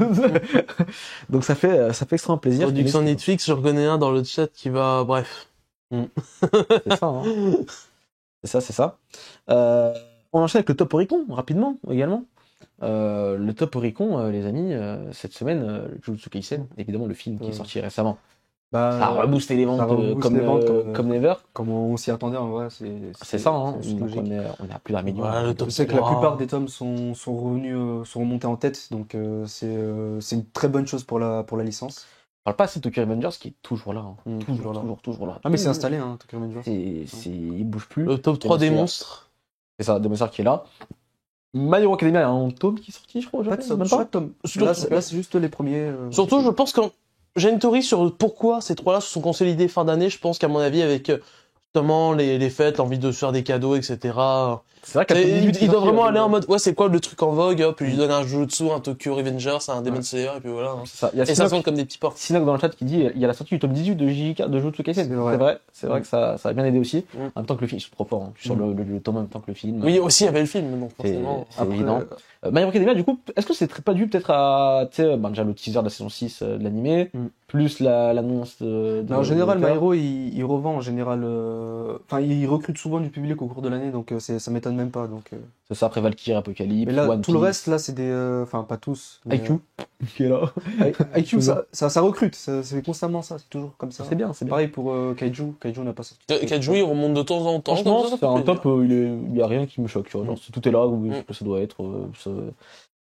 Donc ça fait extrêmement plaisir. Production Netflix, je reconnais un dans le chat qui va, bref. C'est ça, hein. C'est ça. On enchaîne avec le Top Oricon, rapidement, également. Le Top Oricon, les amis, cette semaine, Jujutsu Kaisen, évidemment, le film qui est sorti récemment. Ça a reboosté les ventes comme never. Comme on s'y attendait, en vrai, c'est ça, hein. Donc on est à plus d'un million. Ouais, je sais que la plupart des tomes sont remontés en tête, donc c'est une très bonne chose pour la licence. On parle pas assez de Tokyo Revengers qui est toujours là. Toujours là. Ah, mais c'est installé, hein, Tokyo Revengers. Il bouge plus. Le top 3 des monstres. C'est ça, Demon Slayer qui est là. My Hero Academia, il y a un tome qui est sorti, je crois. Même pas. Là, c'est juste les premiers. Surtout, je pense que j'ai une théorie sur pourquoi ces trois-là se sont consolidés fin d'année. Je pense qu'à mon avis, avec justement les fêtes, l'envie de se faire des cadeaux, etc. C'est vrai qu'il doit vraiment aller en mode, ouais, c'est quoi le truc en vogue, hop, puis il donne un Jujutsu, un Tokyo Revengers, un Demon Slayer, et puis voilà. Hein. Ça. Et ça sonne comme des petits portes. Sinok dans le chat qui dit, il y a la sortie du tome 18 de JJK, de Jujutsu Kaisen. C'est vrai que ça a bien aidé aussi. En même temps que le film, c'est trop fort, hein. Sur le tome en même temps que le film. Oui, aussi, il y avait le film, donc forcément. C'est évident. My Hero Academia, du coup, est-ce que c'est pas dû peut-être à, tu sais, déjà le teaser de la saison 6 de l'animé, plus l'annonce en général, My Hero, il revend en général, enfin, il recrute souvent du public au cours de l'année, donc ça m'étonne même pas, donc. C'est ça, après Valkyrie, Apocalypse, mais là, One tout le reste, là, c'est des, enfin, pas tous. IQ, qui est là. IQ, ça recrute, c'est constamment ça, c'est toujours comme ça. C'est bien. Pareil pour Kaiju n'a pas sorti. Kaiju, il remonte de temps en temps. Franchement, c'est un top, il y a rien qui me choque, tu vois. Genre, tout est là, ça doit être,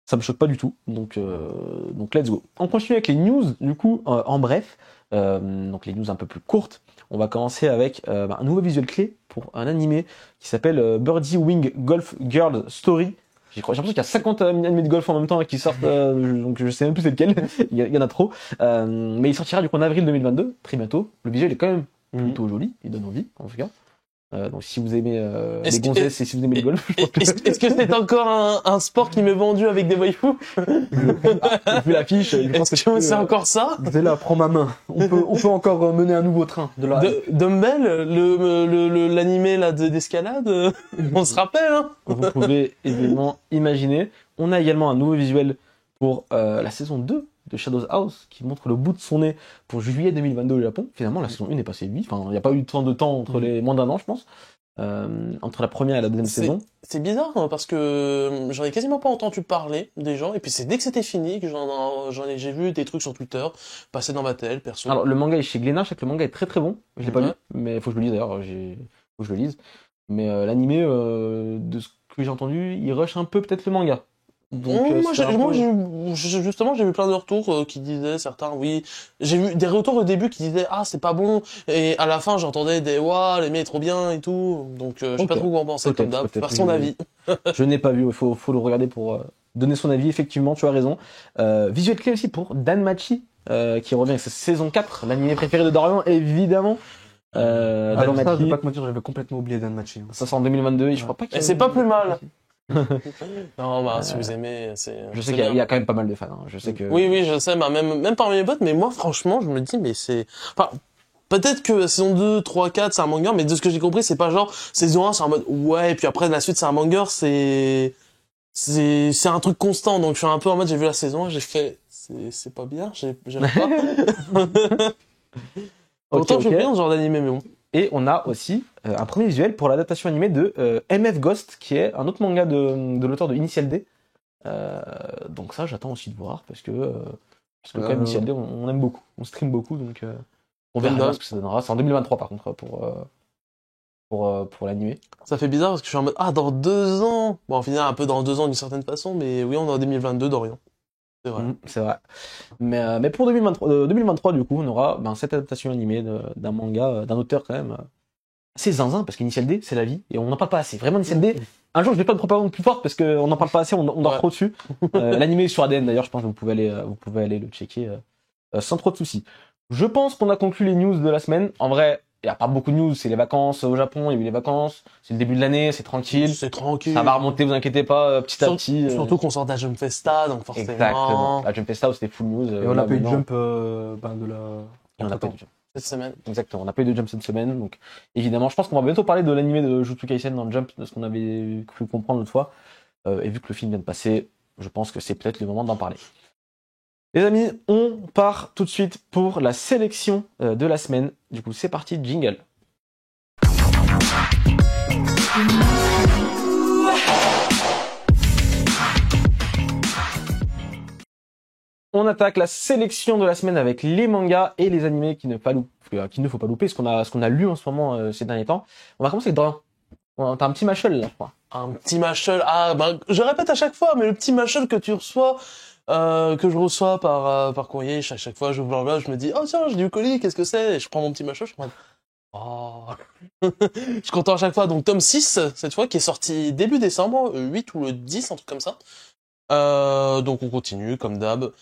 ça me choque pas du tout. Donc let's go. On continue avec les news, du coup, en bref. Donc les news un peu plus courtes. On va commencer avec un nouveau visuel clé pour un animé qui s'appelle Birdie Wing Golf Girl Story. J'ai l'impression qu'il y a 50 animés de golf en même temps qui sortent, donc je sais même plus c'est lequel. il y en a trop. Mais il sortira du coup en avril 2022, très bientôt. Le visuel est quand même plutôt joli, il donne envie en tout cas. Donc si vous aimez Est-ce les que- gonzesses et si vous aimez le golf, je pense que Est-ce que c'est encore un sport qui m'est vendu avec des waifus? vu l'affiche, je pense Est-ce que c'est encore ça? T'es là, prends ma main. On peut encore mener un nouveau train de la Dumbbell, l'animé là d'escalade, on se rappelle, hein? vous pouvez évidemment imaginer. On a également un nouveau visuel pour la saison 2 de Shadows House qui montre le bout de son nez pour juillet 2022 au Japon. Finalement, la saison 1 est passée vite. Enfin, il n'y a pas eu tant de temps entre les moins d'un an, je pense, entre la première et la deuxième saison. C'est bizarre hein, parce que j'en ai quasiment pas entendu parler des gens et puis c'est dès que c'était fini que j'ai vu des trucs sur Twitter passer dans ma télé perso. Alors, le manga est chez Glénat. Je sais que le manga est très très bon. Je l'ai pas Ouais. lu, mais il faut que je le lise d'ailleurs. Faut que je le lise. Mais l'animé, de ce que j'ai entendu, il rush un peu peut-être le manga. Donc, Moi, c'est un peu- justement, j'ai vu plein de retours qui disaient certains, oui. J'ai vu des retours au début qui disaient, ah, c'est pas bon. Et à la fin, j'entendais des, waouh, l'anime est trop bien et tout. Donc, je sais Ok. pas trop quoi en penser, comme d'hab. Peut-être, Faire son avis. Je n'ai pas vu, il faut le regarder pour donner son avis. Effectivement, tu as raison. Visuel clé aussi pour Danmachi, qui revient avec sa saison 4, l'animé préféré de Dorian, évidemment. Alors ça, je Danmachi, vais pas te mentir, j'avais complètement oublié Danmachi. ça sort en 2022 et je crois pas qu'il y Et a- c'est pas plus mal. Non, bah, si vous aimez, Je sais c'est qu'il y a- bien. il y a quand même pas mal de fans. Hein. Je sais que. Oui, oui, je sais, bah, même parmi mes potes, mais moi, franchement, je me dis, mais c'est, enfin, peut-être que saison 2, 3, 4, c'est un manga, mais de ce que j'ai compris, c'est pas genre, saison 1, c'est en mode, ouais, et puis après, la suite, c'est un manga, c'est un truc constant, donc je suis un peu en mode, j'ai vu la saison, j'ai fait, c'est pas bien, j'aime pas. Autant je ok. fais bien ce genre d'animé, mais bon. Et on a aussi un premier visuel pour l'adaptation animée de MF Ghost, qui est un autre manga de l'auteur de Initial D. Donc ça, j'attends aussi de voir, parce que quand même, Initial D, on aime beaucoup. On stream beaucoup, donc on verra bien ce que ça donnera. C'est en 2023, par contre, pour l'animé. Ça fait bizarre parce que je suis en mode, ah, dans 2 ans. Bon, au final, un peu dans 2 ans d'une certaine façon, mais oui, on est en 2022, Dorian. C'est vrai. C'est vrai. Mais pour 2023, du coup, on aura cette adaptation animée d'un manga, d'un auteur quand même assez zinzin, parce qu'Initial D, c'est la vie, et on n'en parle pas assez. Vraiment, Initial D, un jour, je vais pas de propagande plus forte, parce qu'on n'en parle pas assez, on dort Ouais. trop dessus. L'animé est sur ADN, d'ailleurs, je pense que vous pouvez aller le checker sans trop de soucis. Je pense qu'on a conclu les news de la semaine. En vrai, il n'y a pas beaucoup de news, c'est les vacances au Japon, il y a eu les vacances, c'est le début de l'année, c'est tranquille. C'est tranquille. Ça va remonter, vous inquiétez pas, petit à petit. Surtout qu'on sort de la Jump Festa, donc forcément. Exactement. La Jump Festa, c'était full news. Et on a là, pas eu de maintenant, jump de la. et on a pas eu de jump. Cette semaine. Exactement. On n'a pas eu de jump cette semaine, donc évidemment, je pense qu'on va bientôt parler de l'animé de Jujutsu Kaisen dans le jump, de ce qu'on avait cru comprendre l'autre fois. Et vu que le film vient de passer, je pense que c'est peut-être le moment d'en parler. Les amis, on part tout de suite pour la sélection de la semaine. Du coup, c'est parti, jingle. On attaque la sélection de la semaine avec les mangas et les animés qu'il ne faut pas louper, ce qu'on a lu en ce moment ces derniers temps. On va commencer avec Dorian. T'as un petit mashal là, je crois. Un petit mashal. Ah, ben, je répète à chaque fois, mais le petit mashal que tu reçois, que je reçois par courrier, chaque fois, j'ouvre l'enveloppe, je me dis, oh tiens, j'ai du colis, qu'est-ce que c'est? Et je prends mon petit mashal, je suis en mode, oh. Je suis content à chaque fois. Donc, tome 6, cette fois, qui est sorti début décembre, 8 ou le 10, un truc comme ça. Donc, on continue, comme d'hab.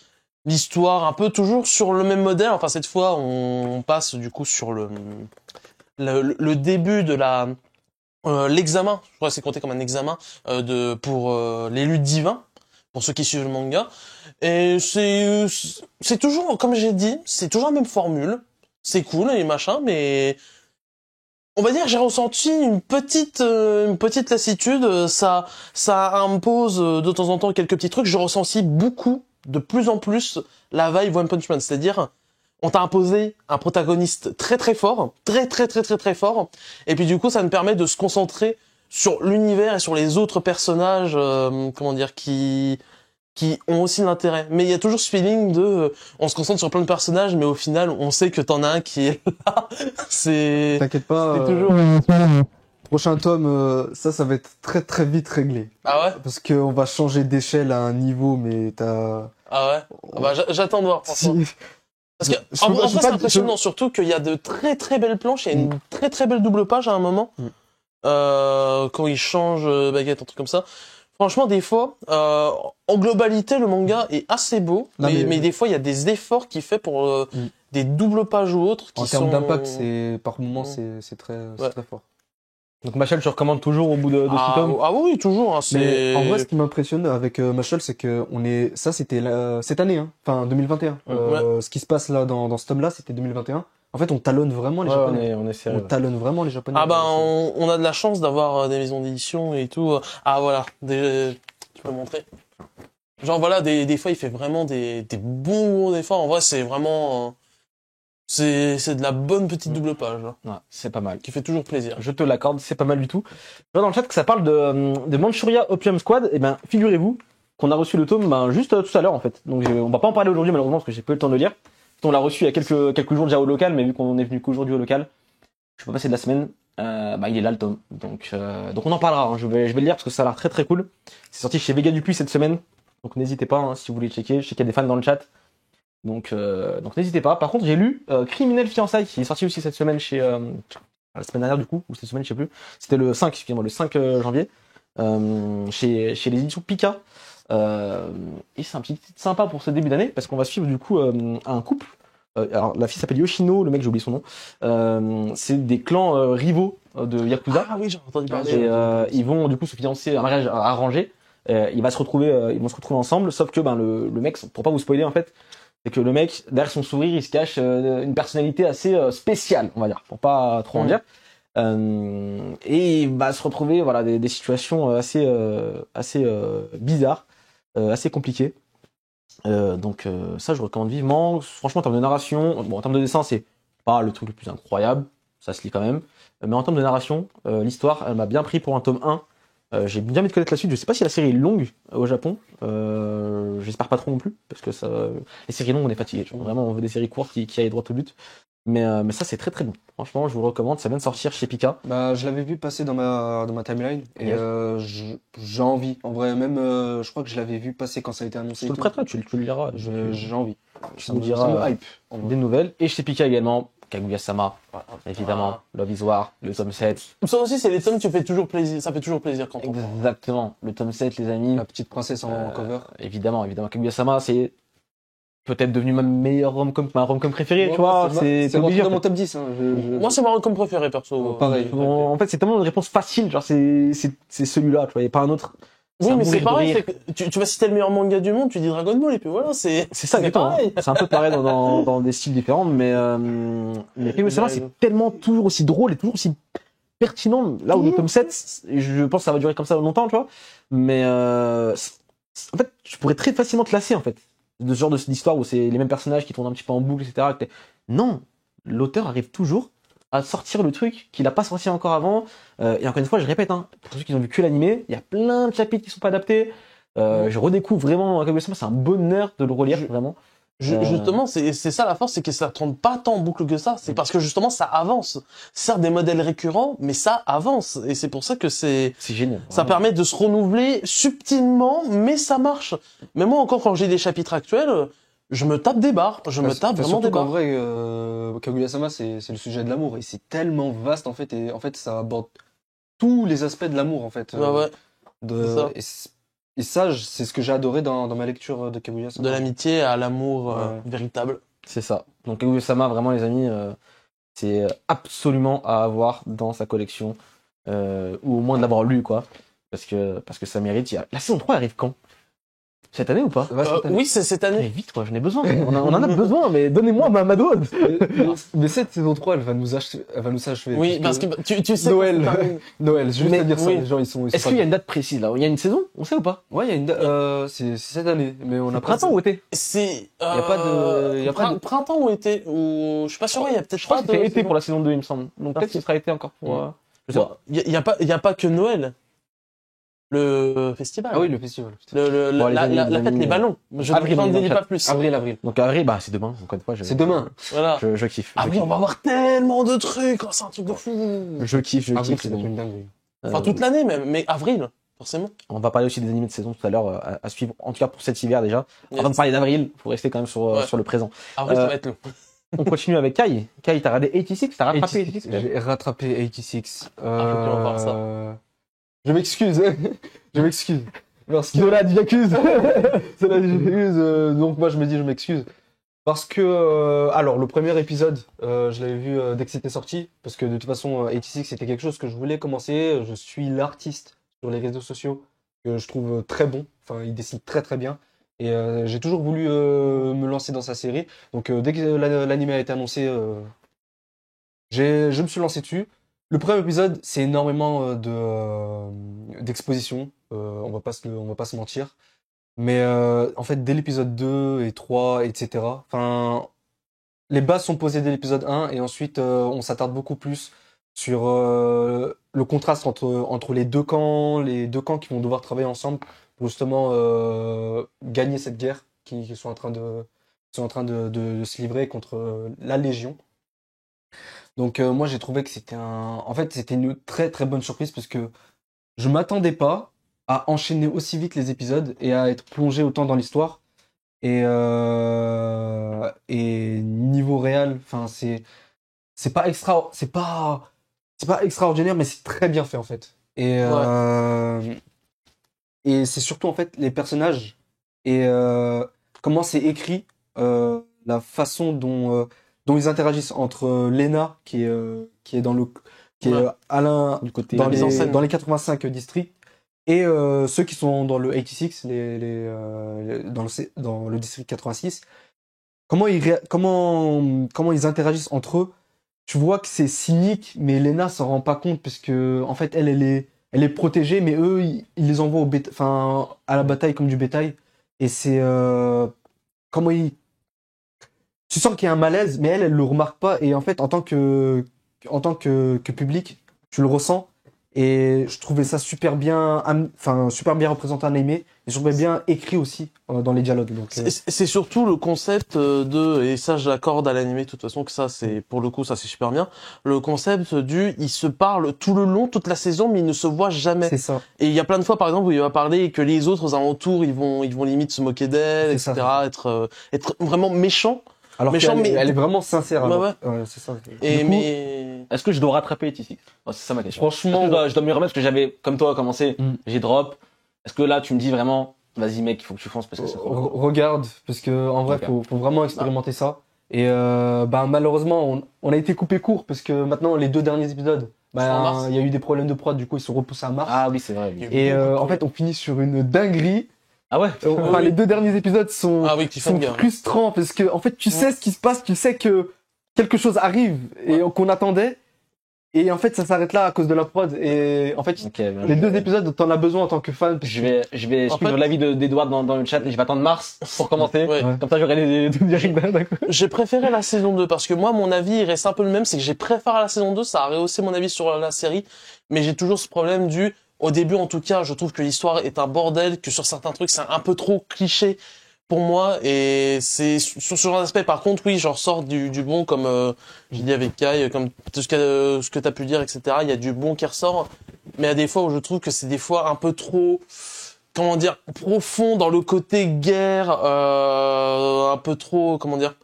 L'histoire, un peu toujours sur le même modèle. Enfin, cette fois, on passe, du coup, sur le début de l'examen, je crois que c'est compté comme un examen pour l'élu divin, pour ceux qui suivent le manga. Et c'est toujours, comme j'ai dit, c'est toujours la même formule. C'est cool et machin, mais on va dire j'ai ressenti une petite lassitude. Ça impose de temps en temps quelques petits trucs. Je ressens aussi de plus en plus la vibe One Punch Man, c'est-à-dire on t'a imposé un protagoniste très très fort, très fort, et puis du coup ça nous permet de se concentrer sur l'univers et sur les autres personnages, qui ont aussi de l'intérêt. Mais il y a toujours ce feeling on se concentre sur plein de personnages, mais au final on sait que t'en as un qui est là. C'est T'inquiète pas. c'est toujours. Prochain tome, ça va être très très vite réglé. Ah ouais, Parce qu'on va changer d'échelle à un niveau, mais t'as. ah ouais. Ah bah, j'attends de voir. Franchement. Si- Parce que Je- en je- vrai, je- c'est je- impressionnant, surtout qu'il y a de très très belles planches, il y a une très très belle double page à un moment, quand il change baguette, un truc comme ça. Franchement, des fois, en globalité, le manga est assez beau, Non, mais des fois, il y a des efforts qu'il fait pour des doubles pages ou autres qui En termes sont... d'impact, par moment, Mm. c'est très, Ouais. c'est très fort. Donc Machel, tu recommandes toujours au bout de 6 Ah, tomes? ah oui, toujours. Hein, Mais en vrai, ce qui m'impressionne avec Mashal, c'est que ça, c'était cette année, hein. Enfin 2021. Ce qui se passe là dans ce tome-là, c'était 2021. En fait, on talonne vraiment les Ouais, Japonais. on est sérieux. On talonne vraiment les Japonais. Ah bah on a de la chance d'avoir des maisons d'édition et tout. Ah voilà, tu peux montrer. Genre voilà, des fois il fait vraiment des bons efforts. En vrai c'est vraiment c'est de la bonne petite double page hein, Ouais, c'est pas mal. qui fait toujours plaisir. Je te l'accorde, c'est pas mal du tout. Je vois dans le chat que ça parle de Manchuria Opium Squad. Et ben, figurez-vous qu'on a reçu le tome juste tout à l'heure en fait. Donc on va pas en parler aujourd'hui malheureusement parce que j'ai pas eu le temps de le lire. On l'a reçu il y a quelques jours déjà au local, mais vu qu'on est venu qu'aujourd'hui au local, je suis pas passé de la semaine. Il est là le tome. Donc on en parlera. Hein. Je vais le lire parce que ça a l'air très très cool. C'est sorti chez Vega Dupuis cette semaine. Donc n'hésitez pas hein, si vous voulez checker. Je sais qu'il y a des fans dans le chat. Donc n'hésitez pas. Par contre, j'ai lu Criminel Fiançailles qui est sorti aussi cette semaine chez la semaine dernière du coup ou cette semaine je sais plus. C'était le 5, excusez-moi, le 5 janvier chez les éditions Pika. Et c'est un petit titre sympa pour ce début d'année parce qu'on va suivre du coup un couple. Alors la fille s'appelle Yoshino, le mec j'ai oublié son nom. C'est des clans rivaux de Yakuza. Ah oui, j'ai entendu parler. Et ils vont du coup se fiancer, un mariage arrangé. Ils vont se retrouver ensemble, sauf que le mec, pour pas vous spoiler en fait, c'est que le mec derrière son sourire il se cache une personnalité assez spéciale, on va dire, pour pas trop en dire. Et il va se retrouver voilà des situations assez bizarres, assez compliquées. Donc ça je recommande vivement. Franchement en termes de narration, bon en termes de dessin c'est pas le truc le plus incroyable, ça se lit quand même. Mais en termes de narration, l'histoire elle m'a bien pris pour un tome 1. J'ai bien envie de connaître la suite. Je sais pas si la série est longue au Japon. J'espère pas trop non plus parce que les séries longues on est fatigué. Vraiment on veut des séries courtes qui aillent droit au but. Mais ça c'est très très bon. Franchement je vous le recommande. Ça vient de sortir chez Pika. Bah je l'avais vu passer dans ma timeline et j'ai envie. En vrai même je crois que je l'avais vu passer quand ça a été annoncé. Je te le prêterai, tu le liras. J'ai envie. Tu nous diras hype. des nouvelles. Et chez Pika également. Kaguya-sama, évidemment, Love is War, le tome 7. Ça aussi c'est les tomes qui fait toujours plaisir. Ça fait toujours plaisir quand on prend. Exactement, le tome 7 les amis. La petite princesse en cover. Évidemment. Kaguya-sama c'est peut-être devenu ma meilleure rom-com, ma rom-com préférée, tu vois. C'est obligé dans mon top 10. Hein. Moi c'est ma rom-com préférée perso. Pareil. En fait c'est tellement une réponse facile, genre c'est celui-là, tu vois, il n'y a pas un autre. Oui, mais c'est pareil, tu vas citer le meilleur manga du monde, tu dis Dragon Ball, et puis voilà, c'est ça, exactement. pareil. C'est un peu pareil dans des styles différents, mais Kaguya-sama, c'est tellement toujours aussi drôle et toujours aussi pertinent. Là où le tome 7, je pense que ça va durer comme ça longtemps, tu vois. Mais, en fait, tu pourrais très facilement te lasser, en fait. De ce genre d'histoire où c'est les mêmes personnages qui tournent un petit peu en boucle, etc. Non! L'auteur arrive toujours à sortir le truc qu'il a pas sorti encore avant. Et encore une fois, je répète, hein, pour ceux qui n'ont vu que l'animé, il y a plein de chapitres qui sont pas adaptés. Je redécouvre vraiment Kaguya-sama, c'est un bonheur de le relire, vraiment. Justement, c'est ça la force, c'est que ça tourne pas tant en boucle que ça. C'est parce que justement, ça avance. C'est certes des modèles récurrents, mais ça avance. Et c'est pour ça que c'est génial. Ça vraiment. permet de se renouveler subtilement, mais ça marche. Mais moi, encore quand j'ai des chapitres actuels, je me tape des barres. Je me tape vraiment des barres. En vrai, Kaguya-sama, c'est le sujet de l'amour et c'est tellement vaste en fait et en fait ça aborde tous les aspects de l'amour en fait. Ouais. Et ça, c'est ce que j'ai adoré dans ma lecture de Kaguya-sama. De l'amitié à l'amour véritable. C'est ça. Donc Kaguya-sama, vraiment les amis, c'est absolument à avoir dans sa collection ou au moins de l'avoir lu quoi, parce que ça mérite. La saison 3 arrive quand? Cette année ou pas? Oui, c'est cette année. Mais vite quoi, j'en ai besoin. On en a besoin, mais donnez-moi ma dose. Mais cette saison 3, elle va nous achever. Oui, parce que tu sais. Noël, juste à dire ça. Les gens, ils sont Est-ce qu'il y a une date précise là? Il y a une saison? On sait ou pas? Ouais, il y a une date. C'est cette année, mais on a printemps ou été? C'est. Il y a pas de printemps ou été ou je suis pas sûr. Il y a peut-être. Je crois que c'était été pour la saison 2, il me semble. Donc peut-être que ce sera été encore pour. Je sais pas. Il y a pas que Noël. Le festival. Ah oui, le festival. La fête, les ballons. Je ne dis pas plus. Avril. Donc avril, c'est demain. Encore une fois, c'est demain. Voilà. Je kiffe. Avril, on va avoir tellement de trucs. C'est un truc de fou. Je kiffe. C'est une dinguerie. Enfin, toute l'année même. Mais avril, forcément. On va parler aussi des animés de saison tout à l'heure à suivre. En tout cas pour cet hiver déjà. Avant de parler d'avril, faut rester quand même sur le présent. Avril, ça va être long. On continue avec Kai. Kai, t'as regardé 86? T'as rattrapé 86? J'ai rattrapé 86. Faut plus en voir ça. Je m'excuse. Parce que... Zola, j'accuse. Zola, j'accuse. Donc moi, je me dis, je m'excuse. Parce que, alors, le premier épisode, je l'avais vu dès que c'était sorti, parce que de toute façon, 86, c'était quelque chose que je voulais commencer. Je suis l'artiste sur les réseaux sociaux, que je trouve très bon. Enfin, il dessine très très bien. Et j'ai toujours voulu me lancer dans sa série. Donc, dès que l'anime a été annoncé, je me suis lancé dessus. Le premier épisode, c'est énormément d'exposition. On va pas se mentir. Mais en fait, dès l'épisode 2 et 3, etc., enfin, les bases sont posées dès l'épisode 1 et ensuite on s'attarde beaucoup plus sur le contraste entre les deux camps qui vont devoir travailler ensemble pour justement gagner cette guerre qui sont en train de se livrer contre la Légion. Donc moi j'ai trouvé que en fait c'était une très très bonne surprise parce que je m'attendais pas à enchaîner aussi vite les épisodes et à être plongé autant dans l'histoire. Et niveau réel, enfin c'est pas extraordinaire, mais c'est très bien fait en fait. Et c'est surtout en fait les personnages et comment c'est écrit, la façon dont ils interagissent entre Lena qui est dans le qui est Alain Du côté Dans les dans les 85 districts et ceux qui sont dans le 86 dans le district 86. Comment ils interagissent entre eux. Tu vois que c'est cynique, mais Lena s'en rend pas compte parce que en fait elle est protégée, mais eux ils les envoient à la bataille comme du bétail. Et c'est comment ils tu sens qu'il y a un malaise, mais elle le remarque pas. Et en fait, en tant que public, tu le ressens. Et je trouvais ça super bien représenté en animé. Et je trouvais bien écrit aussi dans les dialogues. Donc, C'est surtout le concept et ça je l'accorde à l'animé de toute façon, que ça c'est, pour le coup ça c'est super bien, le concept ils se parlent tout le long, toute la saison, mais ils ne se voient jamais. c'est ça. Et il y a plein de fois par exemple où il va parler et que les autres aux alentours ils vont limite se moquer d'elle, C'est etc. ça. Être vraiment méchant. Alors Méchant, qu'elle mais- elle est vraiment sincère. Ouais, alors. ouais. Ouais, c'est ça. Et Du coup, mais est-ce que je dois rattraper 86? C'est ça ma question. Franchement, Est-ce que je dois m'y remettre parce que j'avais, comme toi, commencé, j'ai drop. Est-ce que là, tu me dis vraiment, vas-y mec, il faut que tu fonces parce que c'est trop cool. regarde, parce que en vrai, Ok. faut vraiment expérimenter ça. Et malheureusement, on a été coupé court parce que maintenant, les 2 derniers épisodes, Sont en mars. il y a eu des problèmes de prod, du coup, ils sont repoussés à mars. Ah oui, c'est vrai. Oui. Et beaucoup de en fait, on finit sur une dinguerie. Ah ouais? Enfin, les 2 derniers épisodes sont, Ah oui, cliffhanger. frustrants parce que, en fait, tu sais ce qui se passe, tu sais que quelque chose arrive et qu'on attendait. Et en fait, ça s'arrête là à cause de la prod. Et en fait, Ok, bien, les 2 épisodes, t'en as besoin en tant que fan. parce Je que- vais En suivre fait- l'avis d'Edouard dans le chat et je vais attendre mars pour commencer. Ouais. Ouais. Comme ça, j'aurai les deux directs d'un coup. J'ai préféré la saison 2 parce que moi, mon avis, il reste un peu le même. C'est que j'ai préféré la saison 2. Ça a rehaussé mon avis sur la série. Mais j'ai toujours ce problème au début, en tout cas, je trouve que l'histoire est un bordel, que sur certains trucs, c'est un peu trop cliché pour moi. Et c'est sur ce genre d'aspect. Par contre, oui, j'en ressors du bon, comme j'ai dit avec Kai, comme tout ce que t'as pu dire, etc. Il y a du bon qui ressort. Mais il y a des fois où je trouve que c'est des fois un peu trop, comment dire, profond dans le côté guerre, un peu trop, comment dire.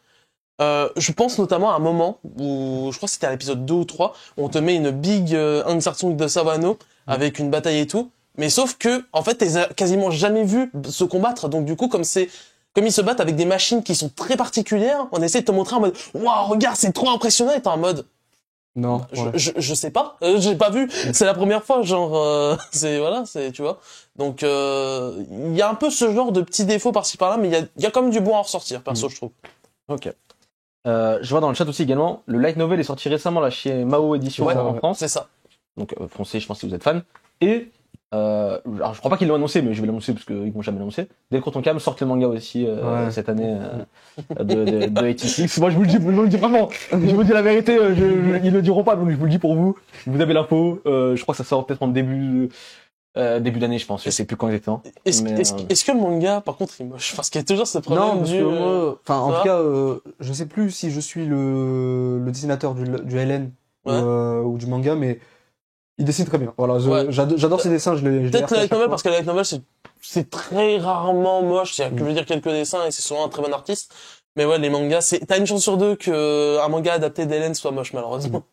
Je pense notamment à un moment où, je crois que c'était à l'épisode 2 ou 3, où on te met une big insertion de Savano avec une bataille et tout. Mais sauf que, en fait, t'es quasiment jamais vu se combattre. Donc du coup, comme ils se battent avec des machines qui sont très particulières, on essaie de te montrer en mode, waouh, regarde, c'est trop impressionnant. Et t'es en mode, Non. ouais. je sais pas, j'ai pas vu. C'est la première fois, genre, tu vois. Donc, il y a un peu ce genre de petits défauts par-ci par-là, mais il y a quand même du bon à ressortir, perso, je trouve. Ok. Je vois dans le chat aussi également, le light novel est sorti récemment là chez Mao Édition Ouais, en France. c'est ça. Donc foncez, je pense si vous êtes fan. Et alors je crois pas qu'ils l'ont annoncé, mais je vais l'annoncer parce qu'ils vont jamais l'annoncer. Delcourt Cam sort le manga aussi cette année de 86. Moi je vous le dis vraiment. Je vous dis la vérité. Ils le diront pas, donc je vous le dis pour vous. Vous avez l'info. Je crois que ça sort peut-être en début d'année, je pense. Je sais plus quand exactement. Est-ce Mais, est-ce que le manga, par contre, est moche? Parce qu'il y a toujours ce problème Non, parce que moi, enfin, en ça tout cas, je sais plus si je suis le dessinateur du LN Ouais. ou du manga, mais il dessine très bien. Voilà, Ouais. j'adore ses dessins, je les peut-être refais à la light chaque novel, fois. parce que la light novel, c'est très rarement moche. C'est que je veux dire quelques dessins et c'est souvent un très bon artiste. Mais ouais, les mangas, t'as une chance sur deux que un manga adapté d'Hélène soit moche, malheureusement.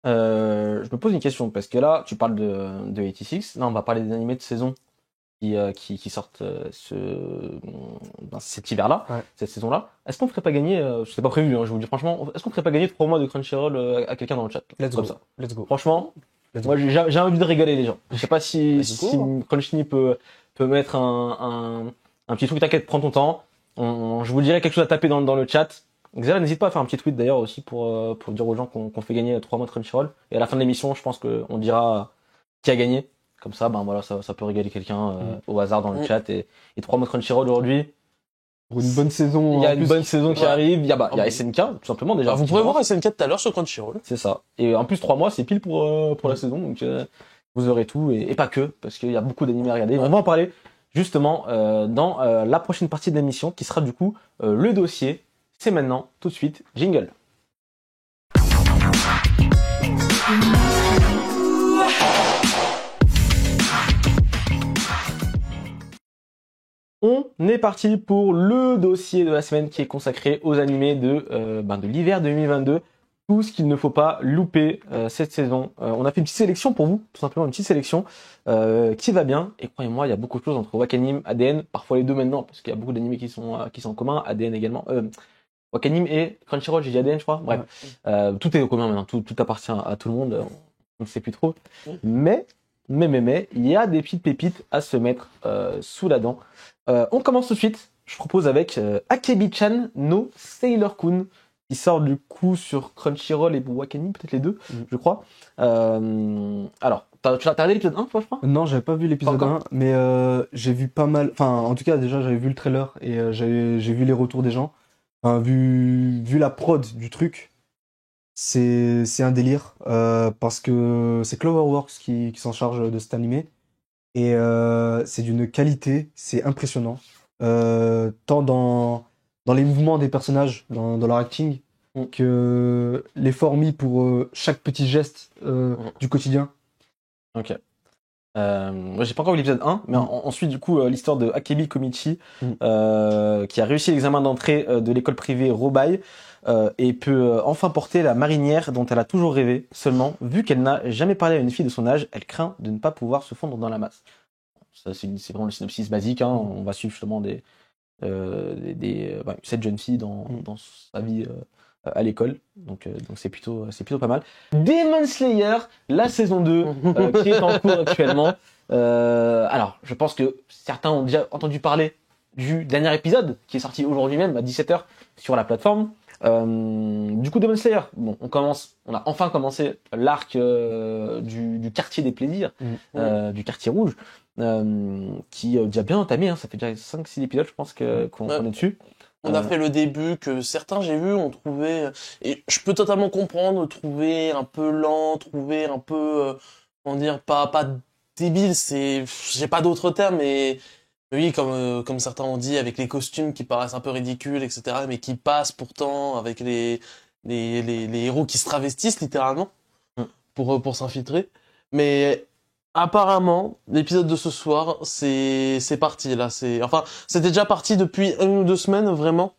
je me pose une question parce que là, tu parles de 86. Là, on va parler des animés de saison. qui sortent cet hiver-là, cette saison-là. Est-ce qu'on ne ferait pas gagner, c'est pas prévu, hein, je vous dis franchement, est-ce qu'on ne ferait pas gagner 3 mois de Crunchyroll à quelqu'un dans le chat? Let's comme go. ça. Let's go. Franchement, moi j'ai envie de régaler les gens. Je sais pas si Crunchy peut mettre un petit truc, t'inquiète, prends ton temps. Je vous dirai quelque chose à taper dans le chat. Xavier, n'hésite pas à faire un petit tweet d'ailleurs aussi pour dire aux gens qu'on fait gagner 3 mois de Crunchyroll. Et à la fin de l'émission, je pense qu'on dira qui a gagné. Comme ça, ben voilà, ça peut régaler quelqu'un au hasard dans le chat. Et 3 mois de Crunchyroll aujourd'hui. Pour une bonne saison. Il y a une bonne saison qui arrive. Il y a SNK, tout simplement déjà. Vous pourrez voir SNK tout à l'heure sur Crunchyroll. C'est ça. Et en plus, 3 mois, c'est pile pour la saison. Donc vous aurez tout. Et pas que, parce qu'il y a beaucoup d'animés à regarder. On va en parler justement dans la prochaine partie de l'émission qui sera du coup le dossier. C'est maintenant, tout de suite, jingle. On est parti pour le dossier de la semaine qui est consacré aux animés de l'hiver 2022. Tout ce qu'il ne faut pas louper cette saison. On a fait une petite sélection pour vous, tout simplement une petite sélection qui va bien. Et croyez-moi, il y a beaucoup de choses entre Wakanim, ADN, parfois les deux maintenant, parce qu'il y a beaucoup d'animés qui sont en commun, ADN également. Wakanim et Crunchyroll, j'ai dit ADN, je crois. Bref, tout est au commun maintenant, tout appartient à tout le monde. On ne sait plus trop. Mais, il y a des petites pépites à se mettre sous la dent. On commence tout de suite. Je propose avec Akebi-chan no Sailor Kun, qui sort du coup sur Crunchyroll et Wakanim, peut-être les deux, je crois. Alors, t'as regardé l'épisode 1, toi, je crois? Non, j'avais pas vu l'épisode 1, mais j'ai vu pas mal. Enfin, en tout cas, déjà, j'avais vu le trailer et j'ai vu les retours des gens. Enfin, vu la prod du truc, c'est un délire parce que c'est Cloverworks qui s'en charge de cet animé et c'est d'une qualité, c'est impressionnant. Tant dans les mouvements des personnages, dans leur acting, que l'effort mis pour chaque petit geste du quotidien. Ok. Moi j'ai pas encore vu l'épisode 1, mais ensuite du coup l'histoire de Akebi Komichi qui a réussi l'examen d'entrée de l'école privée Robai et peut enfin porter la marinière dont elle a toujours rêvé. Seulement, vu qu'elle n'a jamais parlé à une fille de son âge, elle craint de ne pas pouvoir se fondre dans la masse. Ça c'est vraiment le synopsis basique, hein. On va suivre justement cette jeune fille dans sa vie à l'école, donc c'est plutôt pas mal. Demon Slayer, la saison 2 qui est en cours actuellement. Alors je pense que certains ont déjà entendu parler du dernier épisode qui est sorti aujourd'hui même à 17h sur la plateforme. Du coup Demon Slayer, bon, on a enfin commencé l'arc du quartier des plaisirs, du quartier rouge, qui est déjà bien entamé, hein. Ça fait déjà 5-6 épisodes je pense qu'on est dessus. On a fait le début que certains, j'ai vu, ont trouvé, et je peux totalement comprendre, trouver un peu lent, trouver un peu, comment dire, pas débile, j'ai pas d'autres termes, mais oui, comme certains ont dit, avec les costumes qui paraissent un peu ridicules, etc., mais qui passent pourtant avec les héros qui se travestissent littéralement pour s'infiltrer. Mais apparemment, l'épisode de ce soir, c'est parti là. C'était déjà parti depuis 1 ou 2 semaines vraiment.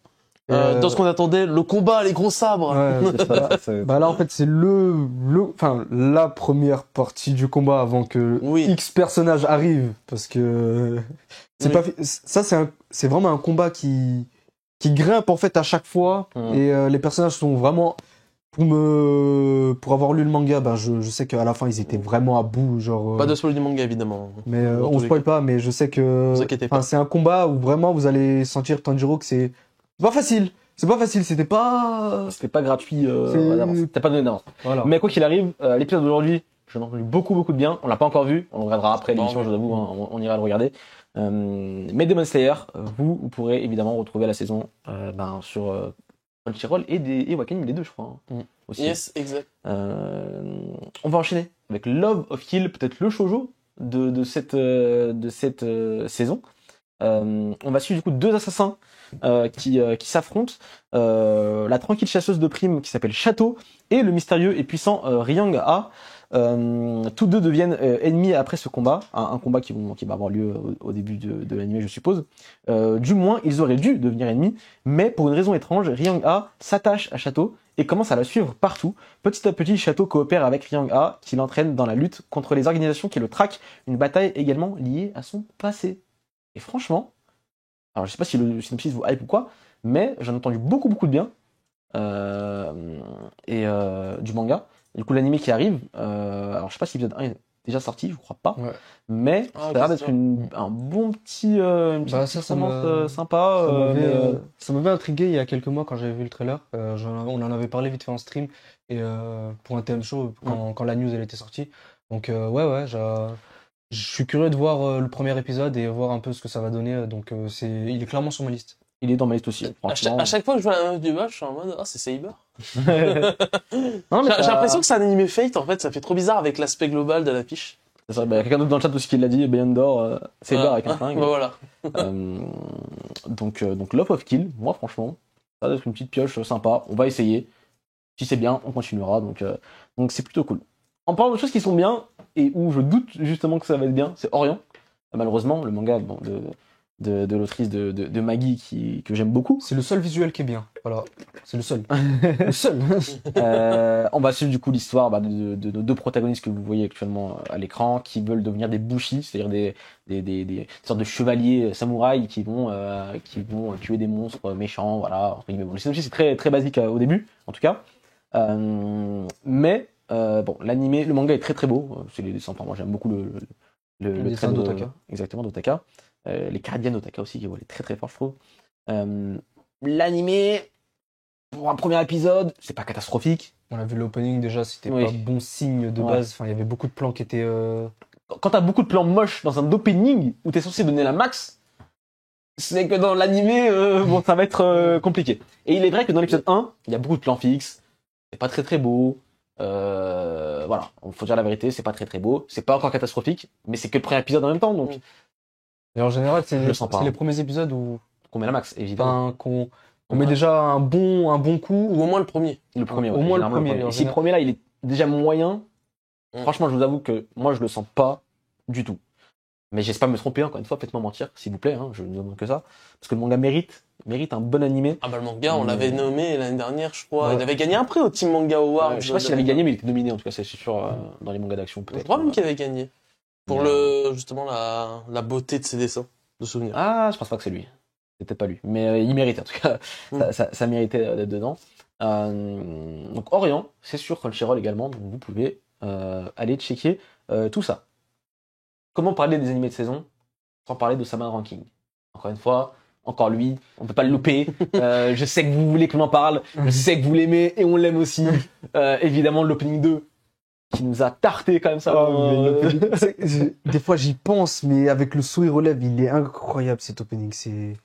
Dans ce qu'on attendait, le combat, les gros sabres. Ouais, c'est ça. Bah là en fait c'est la première partie du combat avant que X personnages arrivent, parce que c'est vraiment un combat qui grimpe en fait à chaque fois et les personnages sont vraiment. Pour avoir lu le manga, je sais qu'à la fin ils étaient vraiment à bout, genre. Pas de spoil du manga évidemment. Mais on spoil pas, mais je sais que. C'est un combat où vraiment vous allez sentir Tanjiro que c'est pas facile. C'est pas facile, c'était pas gratuit d'avance. C'était pas donné d'avance. Voilà. Mais quoi qu'il arrive, l'épisode d'aujourd'hui, j'en ai entendu beaucoup de bien. On l'a pas encore vu, on le regardera après l'émission, je vous avoue, hein, on ira le regarder. Mais Demon Slayer, vous pourrez évidemment retrouver la saison sur Crunchyroll et Wakanim, les deux, je crois. Aussi. Yes, exact. On va enchaîner avec Love of Kill, peut-être le shoujo de cette saison. On va suivre du coup deux assassins qui s'affrontent. La tranquille chasseuse de primes qui s'appelle Château et le mystérieux et puissant Ryang A. Tous deux deviennent ennemis après ce combat, un combat qui va avoir lieu au début de l'anime, je suppose. Du moins, ils auraient dû devenir ennemis, mais pour une raison étrange, Ryang A s'attache à Château et commence à la suivre partout. Petit à petit, Château coopère avec Ryang A, qui l'entraîne dans la lutte contre les organisations qui le traquent, une bataille également liée à son passé. Et franchement, alors je sais pas si le synopsis vous hype ou quoi, mais j'en ai entendu beaucoup de bien du manga. Du coup, l'anime qui arrive, alors je sais pas si l'épisode 1 est déjà sorti, je crois pas, mais ça a l'air d'être un bon petit, une petite performance sympa. Ça m'avait intrigué il y a quelques mois quand j'avais vu le trailer. On en avait parlé vite fait en stream et pour un TM show quand la news elle était sortie. Donc je suis curieux de voir le premier épisode et voir un peu ce que ça va donner. Donc il est clairement sur ma liste. Il est dans ma liste aussi. À chaque fois que je vois la meuf du match, je suis en mode c'est Saber. Non, J'ai l'impression que c'est un anime Fate en fait, ça fait trop bizarre avec l'aspect global de l'affiche. C'est ça, quelqu'un d'autre dans le chat aussi qui l'a dit, Beyondor, Saber avec un flingue. Voilà. Donc Love of Kill, moi franchement, ça va être une petite pioche sympa. On va essayer. Si c'est bien, on continuera. Donc c'est plutôt cool. En parlant de choses qui sont bien et où je doute justement que ça va être bien, c'est Orient. Malheureusement, le manga de l'autrice de Maggie que j'aime beaucoup. C'est le seul visuel qui est bien. Voilà, c'est le seul. Le seul. On va suivre du coup l'histoire de nos deux protagonistes que vous voyez actuellement à l'écran, qui veulent devenir des bushi, c'est-à-dire des sortes de chevaliers samouraïs qui vont tuer des monstres méchants. Voilà. Bon, le synopsis c'est très très basique au début, en tout cas. Mais l'anime, le manga est très très beau. C'est les dessins. Enfin, moi j'aime beaucoup le dessin d'Otaka. Exactement, d'Otaka. Les Canadiens d'Otaka aussi qui volent très très fort, je trouve. L'anime, pour un premier épisode, c'est pas catastrophique. On a vu l'opening déjà, c'était pas bon signe de base. Enfin, il y avait beaucoup de plans qui étaient. Quand t'as beaucoup de plans moches dans un opening où t'es censé donner la max, ce n'est que dans l'anime, ça va être compliqué. Et il est vrai que dans l'épisode 1, il y a beaucoup de plans fixes. C'est pas très très beau. Voilà, faut dire la vérité, c'est pas très très beau. C'est pas encore catastrophique, mais c'est que le premier épisode en même temps, donc. Et en général, c'est pas, les premiers épisodes où qu'on met la max, évidemment. Qu'on met déjà un bon coup. Ou au moins le premier. Le premier, au moins le premier. Et si le premier là, il est déjà moyen, franchement, je vous avoue que moi, je le sens pas du tout. Mais j'espère me tromper encore une fois, faites-moi mentir, s'il vous plaît, je ne demande que ça. Parce que le manga mérite un bon animé. Ah bah le manga, on l'avait nommé l'année dernière, je crois. Il avait gagné un prix au Team Manga Award. Je sais pas s'il avait gagné, mais il était nominé, en tout cas, c'est sûr, dans les mangas d'action, peut-être. Je crois même qu'il avait gagné. Pour justement la beauté de ses dessins, de souvenirs. Ah, je pense pas que c'est lui. C'est peut-être pas lui. Mais il méritait, en tout cas. Ça méritait d'être dedans. Donc Orient, c'est sur Crunchyroll également, donc vous pouvez aller checker tout ça. Comment parler des animés de saison sans parler de Summer Ranking? Encore une fois, encore lui, on peut pas le louper. Je sais que vous voulez qu'on en parle, je sais que vous l'aimez et on l'aime aussi. Évidemment, l'opening 2 qui nous a tarté quand même ça. Des fois j'y pense, mais avec le sourire aux lèvres, il est incroyable cet opening. C'est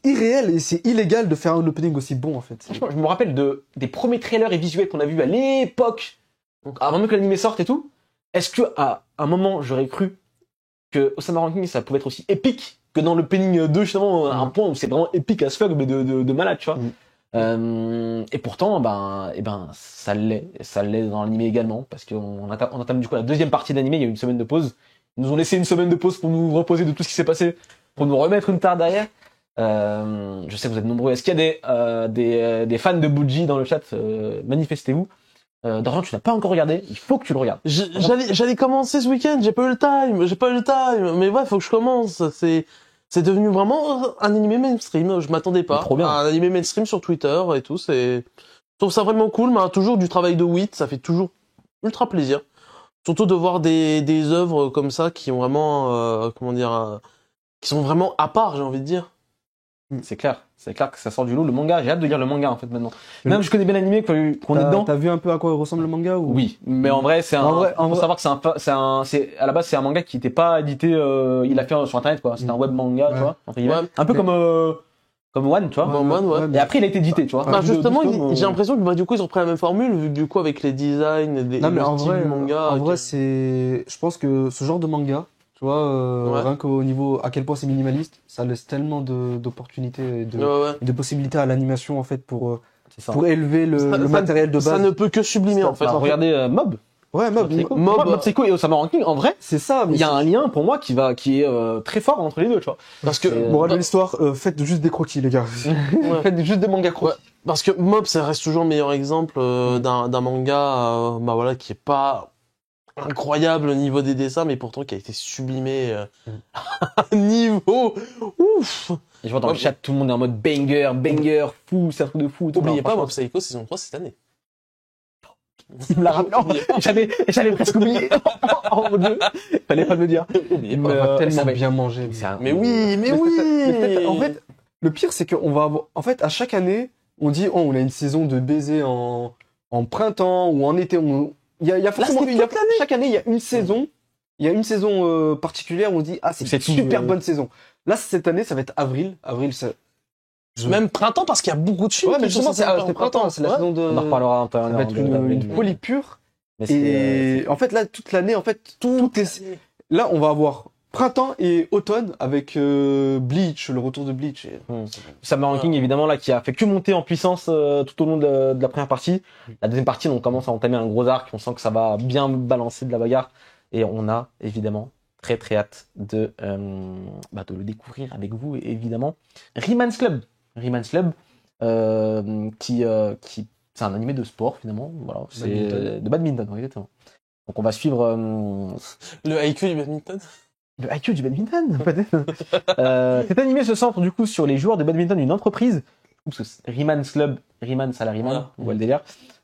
irréel et c'est illégal de faire un opening aussi bon en fait. Franchement, je me rappelle des premiers trailers et visuels qu'on a vus à l'époque, donc avant même que l'anime sorte et tout. Est-ce que à un moment j'aurais cru que Summer Ranking ça pouvait être aussi épique que dans l'opening 2 justement, un point où c'est vraiment épique as fuck mais de malade, tu vois. Et pourtant, ça l'est dans l'anime également, parce qu'on entame du coup la deuxième partie de l'anime, il y a eu une semaine de pause. Ils nous ont laissé une semaine de pause pour nous reposer de tout ce qui s'est passé, pour nous remettre une tare derrière. Je sais que vous êtes nombreux. Est-ce qu'il y a des fans de Bougie dans le chat? Manifestez-vous. Dorian, tu n'as pas encore regardé, il faut que tu le regardes. J'allais commencer ce week-end, j'ai pas eu le time, mais ouais, faut que je commence. C'est devenu vraiment un animé mainstream, je m'attendais pas. Trop bien. Un animé mainstream sur Twitter et tout, je trouve ça vraiment cool, mais toujours du travail de Wit, ça fait toujours ultra plaisir. Surtout de voir des œuvres comme ça qui ont vraiment, qui sont vraiment à part, j'ai envie de dire. C'est clair que ça sort du lot. Le manga, j'ai hâte de lire le manga en fait maintenant. Même je connais bien l'animé qu'on est dedans. T'as vu un peu à quoi ressemble le manga ou... Oui, mais en vrai, faut savoir que à la base c'est un manga qui était pas édité. Il a fait sur internet quoi. C'était un web manga, tu vois, entre guillemets. Un peu comme One, tu vois. One. Et après il a été édité, tu vois. Bah justement, j'ai l'impression que du coup ils ont pris la même formule, vu que du coup avec les designs, non mais en vrai, du manga. je pense que ce genre de manga, Tu vois, Ouais. rien qu'au niveau à quel point c'est minimaliste, ça laisse tellement d'opportunités et Ouais. de possibilités à l'animation en fait C'est ça. pour élever le Ça- matériel de base. Ça ne peut que sublimer en fait. Bah, regardez Mob. Ouais, Mob, Psycho. Mob, Mob Psycho et Osama Ranking, en vrai, c'est ça. Mais il y a un lien pour moi qui est très fort entre les deux, tu vois. Parce que C'est- morale de l'histoire, faites juste des croquis, les gars. Ouais. Faites juste des mangas croquis. Ouais. Parce que Mob, ça reste toujours le meilleur exemple d'un manga bah voilà, qui est pas incroyable au niveau des dessins, mais pourtant qui a été sublimé à un niveau ouf. Et je vois dans le Ouais. chat, tout le monde est en mode banger, fou, c'est un truc de fou. tout. Oubliez Non, pas franchement, Mob Psycho saison 3 cette année. il me l'a rappelé. J'avais presque oublié. Oh mon dieu. Fallait pas me le dire. Oubliez Mais, pas. On va tellement ça va- bien manger. Mais oui, mais oui. En fait, le pire, c'est qu'on va avoir, en fait, à chaque année, on dit, oh, on a une saison de baiser en printemps ou en été. Il y a forcément, c'est toute chaque année, il y a une saison, particulière où on dit, ah, c'est C'est une tout, super bonne saison. Là, cette année, ça va être avril. Avril, ça. Même printemps parce qu'il y a beaucoup de films. Ouais, mais qui sont justement, sortis c'est en printemps, c'est la Ouais. saison de. On en reparlera un peu. Ça va être une folie pure. Et en fait, là, toute l'année, en fait, tout est. Là, on va avoir printemps et automne avec Bleach, le retour de Bleach. Summer Ranking, évidemment, là, qui a fait que monter en puissance tout au long de la première partie. La deuxième partie, on commence à entamer un gros arc. On sent que ça va bien balancer de la bagarre. Et on a, évidemment, très très hâte de le découvrir avec vous, évidemment. Rieman's Club. Rieman's Club, qui c'est un animé de sport, finalement. Voilà, c'est Badminton. de badminton, exactement. Donc on va suivre Le haïku du badminton. le IQ du badminton, peut-être. Cet animé se centre du coup sur les joueurs de badminton d'une entreprise, parce que c'est Rieman's Club, Riemann, ça la Riemann, Voilà. on voit le délire,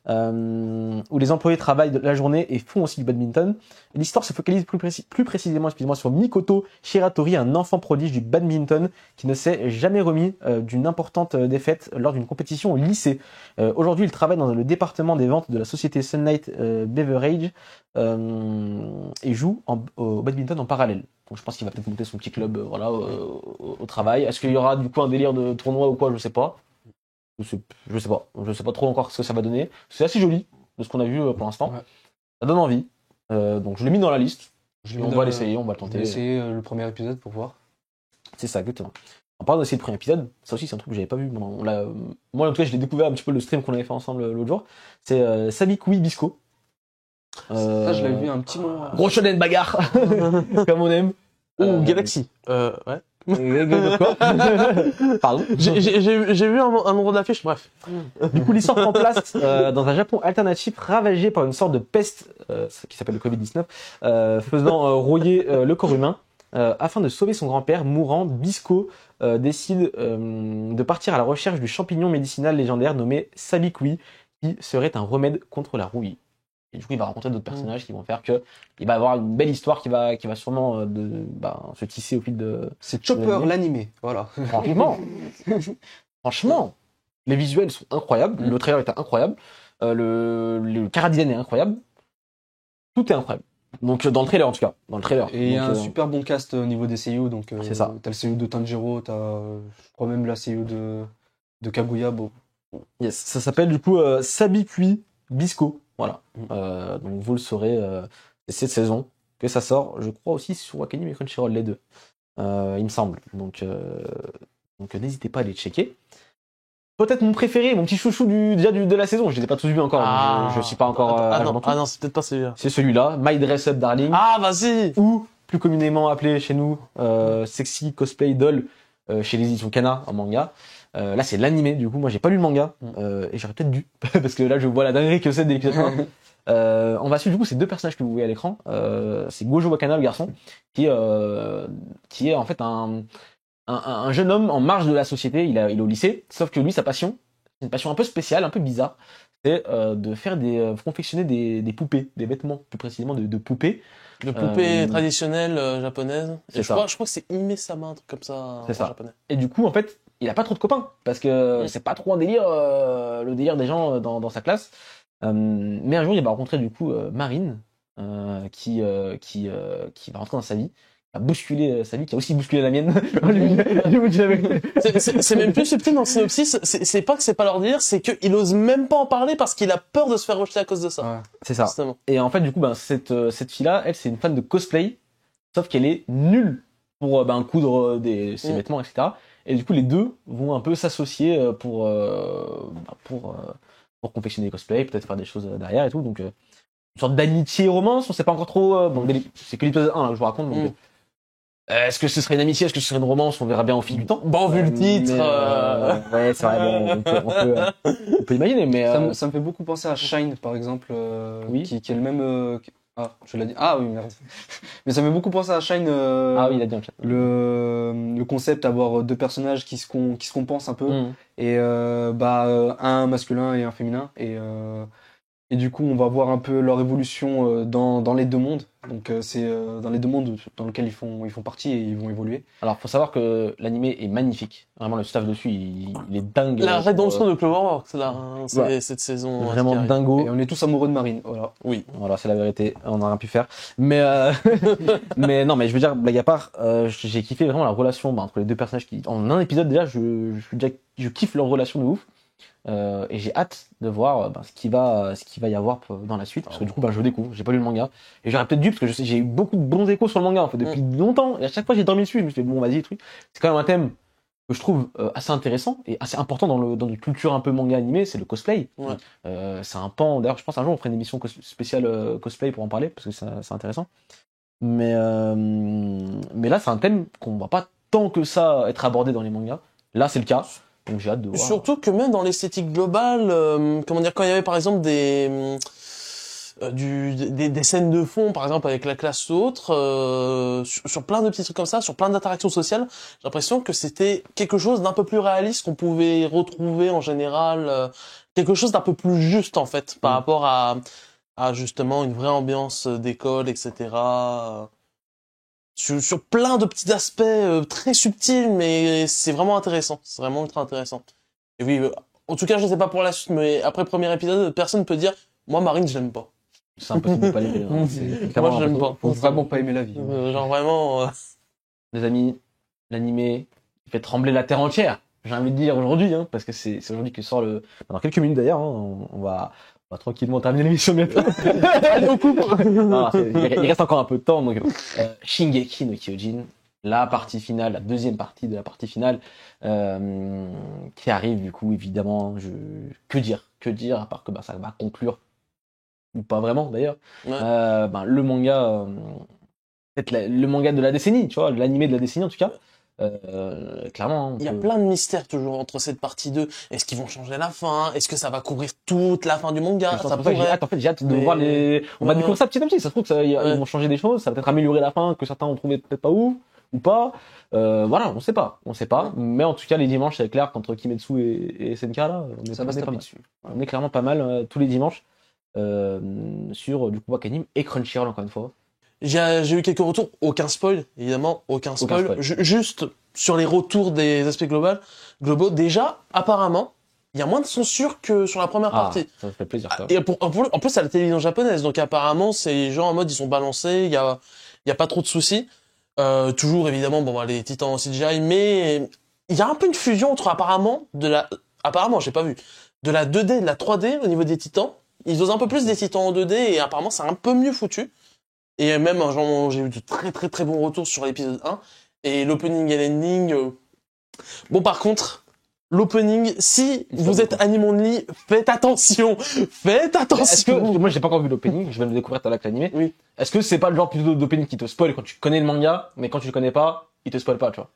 où les employés travaillent de la journée et font aussi du badminton. Et l'histoire se focalise plus précisément, excusez-moi, sur Mikoto Shiratori, un enfant prodige du badminton qui ne s'est jamais remis d'une importante défaite lors d'une compétition au lycée. Aujourd'hui, il travaille dans le département des ventes de la société Sunlight Beverage et joue au badminton en parallèle. Donc je pense qu'il va peut-être monter son petit club au travail. Est-ce qu'il y aura du coup un délire de tournoi ou quoi? Je sais pas. Je sais pas trop encore ce que ça va donner. C'est assez joli de ce qu'on a vu pour l'instant. Ouais. Ça donne envie. Donc je l'ai mis dans la liste. Je l'ai On mis va dans- l'essayer, on va le Je vais tenter. essayer le premier épisode pour voir. C'est ça, exactement. En parlant d'essayer le premier épisode, ça aussi c'est un truc que j'avais pas vu. Moi en tout cas je l'ai découvert un petit peu le stream qu'on avait fait ensemble l'autre jour. C'est Sabikui Bisco. Ça, je l'avais vu un petit moment. Gros shonen bagarre, comme on aime. Ou Galaxy. Ouais. Quoi Pardon. J'ai vu un nombre d'affiches, bref. Du coup, l'histoire prend place dans un Japon alternatif ravagé par une sorte de peste qui s'appelle le Covid-19, faisant rouiller le corps humain. Afin de sauver son grand-père mourant, Bisco décide de partir à la recherche du champignon médicinal légendaire nommé Sabikui, qui serait un remède contre la rouille. Et du coup, il va rencontrer d'autres personnages qui vont faire que il va avoir une belle histoire qui va sûrement se tisser au fil de. C'est Chopper l'animé, voilà. Franchement, les visuels sont incroyables. Le trailer était incroyable. Le chara-design est incroyable. Tout est incroyable. Donc dans le trailer en tout cas, dans le trailer. Et il y a Donc, un super bon cast au niveau des seiyuu, donc C'est ça. t'as le seiyuu de Tanjiro, t'as je crois même la seiyuu de Kaguya. Bon. yes, ça s'appelle du coup Sabikui Bisco. Voilà. Donc vous le saurez, c'est cette saison que ça sort. Je crois aussi sur Wakanim et Crunchyroll les deux. Il me semble. Donc n'hésitez pas à les checker. Peut-être mon préféré, mon petit chouchou de la saison. Je les ai pas tous vus encore. donc je suis pas encore. non, c'est peut-être pas celui-là. C'est celui-là, My Dress Up Darling. Ah, vas-y. Ou plus communément appelé chez nous Sexy Cosplay Doll chez les éditions Kana en manga. Là c'est l'animé, du coup moi j'ai pas lu le manga et j'aurais peut-être dû parce que là je vois la dinguerie que c'est de l'épisode 1. On va suivre du coup ces deux personnages que vous voyez à l'écran. C'est Gojo Wakana, le garçon, qui est en fait un jeune homme en marge de la société. Il est au lycée, sauf que lui sa passion, c'est une passion un peu spéciale, un peu bizarre, c'est de faire confectionner des poupées, des vêtements plus précisément de poupées. De poupée traditionnelle japonaise. C'est Et ça. je crois que c'est Hime-sama, un truc comme ça C'est en ça. japonais. Et du coup, en fait, il a pas trop de copains parce que c'est pas trop un délire, le délire des gens dans sa classe. Mais un jour, il va rencontrer du coup Marine, qui va rentrer dans sa vie, qui va bousculer sa vie, qui a aussi bousculé la mienne. C'est même plus subtil dans le synopsis. C'est pas que c'est pas leur délire, c'est qu'il ose même pas en parler parce qu'il a peur de se faire rejeter à cause de ça. Ouais. C'est ça. Justement. Et en fait, du coup, cette fille-là, elle, c'est une fan de cosplay. sauf qu'elle est nulle pour coudre ses vêtements, etc. Et du coup, les deux vont un peu s'associer pour confectionner des cosplays, peut-être faire des choses derrière et tout. Donc, une sorte d'amitié romance, on sait pas encore trop. Bon, c'est que l'épisode 1 là, que je vous raconte. Donc, est-ce que ce serait une amitié, est-ce que ce serait une romance? On verra bien au fil du temps. Bon, vu le titre. Ouais, c'est vrai, bon, on peut imaginer, mais. Ça me fait beaucoup penser à Shine, par exemple, Oui. qui est le même. Ah, je l'ai dit. Ah oui, merde. Mais ça me fait beaucoup penser à Shine. Ah oui, il a dit en chat. Le concept d'avoir deux personnages qui se compensent un peu. Et un masculin et un féminin. Et du coup, on va voir un peu leur évolution dans les deux mondes. Donc, c'est dans les deux mondes dans lesquels ils font partie et ils vont évoluer. Alors, faut savoir que l'animé est magnifique. Vraiment, le staff dessus, il est dingue. La rédemption de Cloverworks, là, hein, cette saison. Vraiment dingo. Et on est tous amoureux de Marine, voilà. Oui. Voilà, c'est la vérité. On n'a rien pu faire. Mais, mais non, mais je veux dire, blague à part, j'ai kiffé vraiment la relation entre les deux personnages qui, en un épisode déjà, je kiffe leur relation de ouf. Et j'ai hâte de voir ce qu'il va y avoir dans la suite, parce que du coup je découvre, j'ai pas lu le manga et j'aurais peut-être dû, parce que j'ai eu beaucoup de bons échos sur le manga en fait depuis longtemps, et à chaque fois j'ai dormi dessus, je me suis dit bon vas-y truc. C'est quand même un thème que je trouve assez intéressant et assez important dans une culture un peu manga animé, c'est le cosplay. C'est un pan, d'ailleurs je pense un jour on fera une émission spéciale cosplay pour en parler, parce que c'est intéressant, mais là c'est un thème qu'on va pas tant que ça être abordé dans les mangas. Là c'est le cas. Donc j'ai hâte de voir. Surtout que même dans l'esthétique globale, comment dire, quand il y avait par exemple des scènes de fond, par exemple avec la classe ou autre, sur plein de petits trucs comme ça, sur plein d'interactions sociales, j'ai l'impression que c'était quelque chose d'un peu plus réaliste qu'on pouvait retrouver en général, quelque chose d'un peu plus juste en fait, par rapport à justement une vraie ambiance d'école, etc. Sur plein de petits aspects très subtils, mais c'est vraiment intéressant. C'est vraiment ultra intéressant. Et oui, en tout cas, je sais pas pour la suite, mais après le premier épisode, personne peut dire, moi, Marine, je l'aime pas. C'est impossible de pas l'aimer. Moi, je l'aime pas. Faut vraiment pas aimer la vie. Genre vraiment... Les amis, l'animé, il fait trembler la terre entière. J'ai envie de dire aujourd'hui, parce que c'est aujourd'hui que sort le... Dans quelques minutes d'ailleurs, on va tranquillement terminer l'émission bientôt. Allez, on coupe. Non, il reste encore un peu de temps. Donc, Shingeki no Kyojin, la partie finale, la deuxième partie de la partie finale, qui arrive du coup évidemment. Que dire à part que ça va conclure, ou pas vraiment d'ailleurs. Le manga, peut-être le manga de la décennie, tu vois, l'animé de la décennie en tout cas. Clairement, il y a plein de mystères toujours entre cette partie 2. Est-ce qu'ils vont changer la fin? Est-ce que ça va couvrir toute la fin du manga? Ça pourrait... j'ai hâte de voir on va découvrir ça petit à petit. Ça se trouve que ils vont changer des choses, ça va peut-être améliorer la fin que certains ont trouvé peut-être pas ouf ou pas. Voilà, on sait pas. Mais en tout cas, les dimanches, c'est clair qu'entre Kimetsu et SNK là, on est clairement pas mal tous les dimanches sur du coup Wakanim et Crunchyroll encore une fois. J'ai eu quelques retours, aucun spoil, évidemment, aucun spoil. Juste sur les retours des aspects globaux, déjà, apparemment, il y a moins de censure que sur la première partie. Ça me fait plaisir. Et en plus, c'est à la télévision japonaise, donc apparemment, c'est les gens en mode, ils sont balancés, il y a pas trop de soucis. Toujours, évidemment, les titans en CGI, mais il y a un peu une fusion entre apparemment, j'ai pas vu, de la 2D et de la 3D au niveau des titans. Ils osent un peu plus des titans en 2D et apparemment, c'est un peu mieux foutu. Et même, j'ai eu de très très très bons retours sur l'épisode 1. Et l'opening et l'ending... Bon, par contre, l'opening, si vous êtes Anime Only, faites attention. Est-ce que, moi j'ai pas encore vu l'opening, je vais le découvrir tout à l'heure avec l'animé. Oui. Est-ce que c'est pas le genre plutôt d'opening qui te spoil quand tu connais le manga, mais quand tu le connais pas, il te spoil pas, tu vois?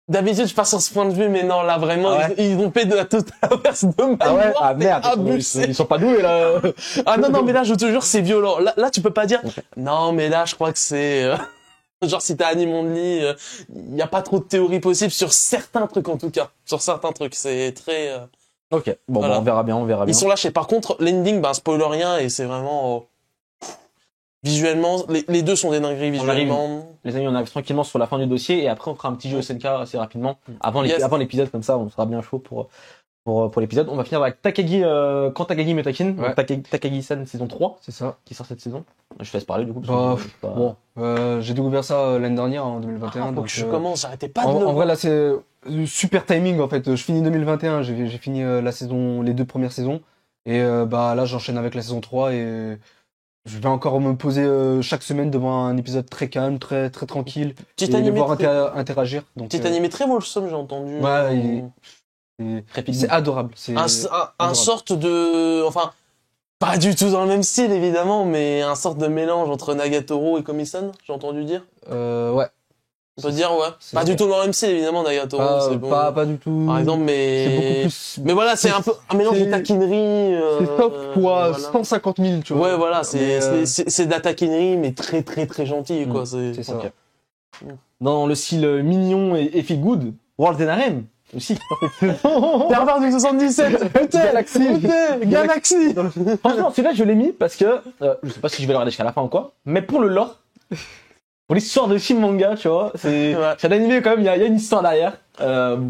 D'habitude, je passe sur ce point de vue, mais non, là, vraiment, ils ont fait de la totale inverse de ma ouais? Ah merde, ils sont pas doués, là. Ah non, mais là, je te jure, c'est violent. Là, tu peux pas dire, non, mais là, je crois que c'est, genre, si t'as Anime Only, il y a pas trop de théories possibles sur certains trucs, en tout cas. Sur certains trucs, c'est très, Ok. Bon, voilà. On verra bien. Ils sont lâchés. Par contre, l'ending, spoiler rien, et c'est vraiment, visuellement, les deux sont des dingueries visuellement. Les amis, on arrive tranquillement sur la fin du dossier et après on fera un petit jeu SNK assez rapidement avant l'épisode, comme ça on sera bien chaud pour l'épisode. On va finir avec Takagi quand Takagi Metakin, Takagi-san saison 3, c'est ça, qui sort cette saison. Je te laisse parler du coup. J'ai découvert ça l'année dernière en 2021. Donc je commence, j'arrêtais pas de en vrai là c'est super timing en fait. Je finis 2021, j'ai fini la saison, les deux premières saisons et là j'enchaîne avec la saison 3 et Je vais encore me poser chaque semaine devant un épisode très calme, très très tranquille, Petit et les animé, voir très... interagir. Donc, petit animé très wholesome, j'ai entendu. Ouais, c'est adorable. C'est un adorable. sorte de, enfin, pas du tout dans le même style évidemment, mais un sorte de mélange entre Nagatoro et Komi-san, j'ai entendu dire. Ouais. On peut dire ouais. C'est Pas vrai. du tout dans le même style évidemment Nagatoro, c'est bon. Pas du tout. Par exemple, C'est beaucoup mais plus. mais voilà, c'est un peu un mélange de c'est- taquinerie. C'est top fois voilà. 150 000, tu vois. Ouais, voilà, Mais, c'est de la taquinerie, mais très très très gentil quoi. c'est ça. Ok. Dans le style mignon et feel good, World's End Harem aussi. Pervers du 77. Galaxy. Galaxy. Franchement, celui-là, je l'ai mis parce que je sais pas si je vais le regarder jusqu'à la fin ou quoi, mais pour le lore, pour l'histoire de film manga, tu vois, c'est un animé quand même, il y a une histoire derrière.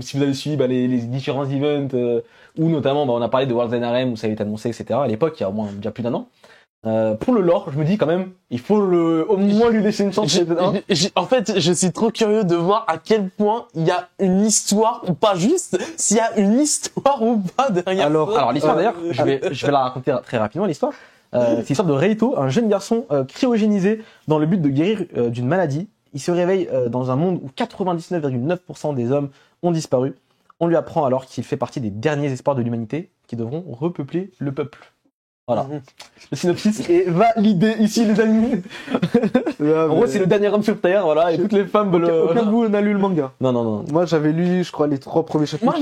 Si vous avez suivi les différents events, où notamment on a parlé de World's End Harem où ça avait été annoncé, etc. à l'époque, il y a au moins déjà plus d'un an. Pour le lore, je me dis quand même, il faut au moins lui laisser une chance. En fait, je suis trop curieux de voir à quel point il y a une histoire ou pas juste, s'il y a une histoire ou pas derrière. Alors l'histoire d'ailleurs, je vais la raconter très rapidement l'histoire. C'est l'histoire de Reito, un jeune garçon cryogénisé dans le but de guérir d'une maladie. Il se réveille dans un monde où 99,9% des hommes ont disparu. On lui apprend alors qu'il fait partie des derniers espoirs de l'humanité qui devront repeupler le peuple. Voilà. Le synopsis est validé ici, les amis. En gros, c'est le dernier homme sur Terre, voilà, et toutes les femmes veulent... Aucun de vous n'a lu le manga. Non. Moi, j'avais lu, je crois, les 3 premiers chapitres.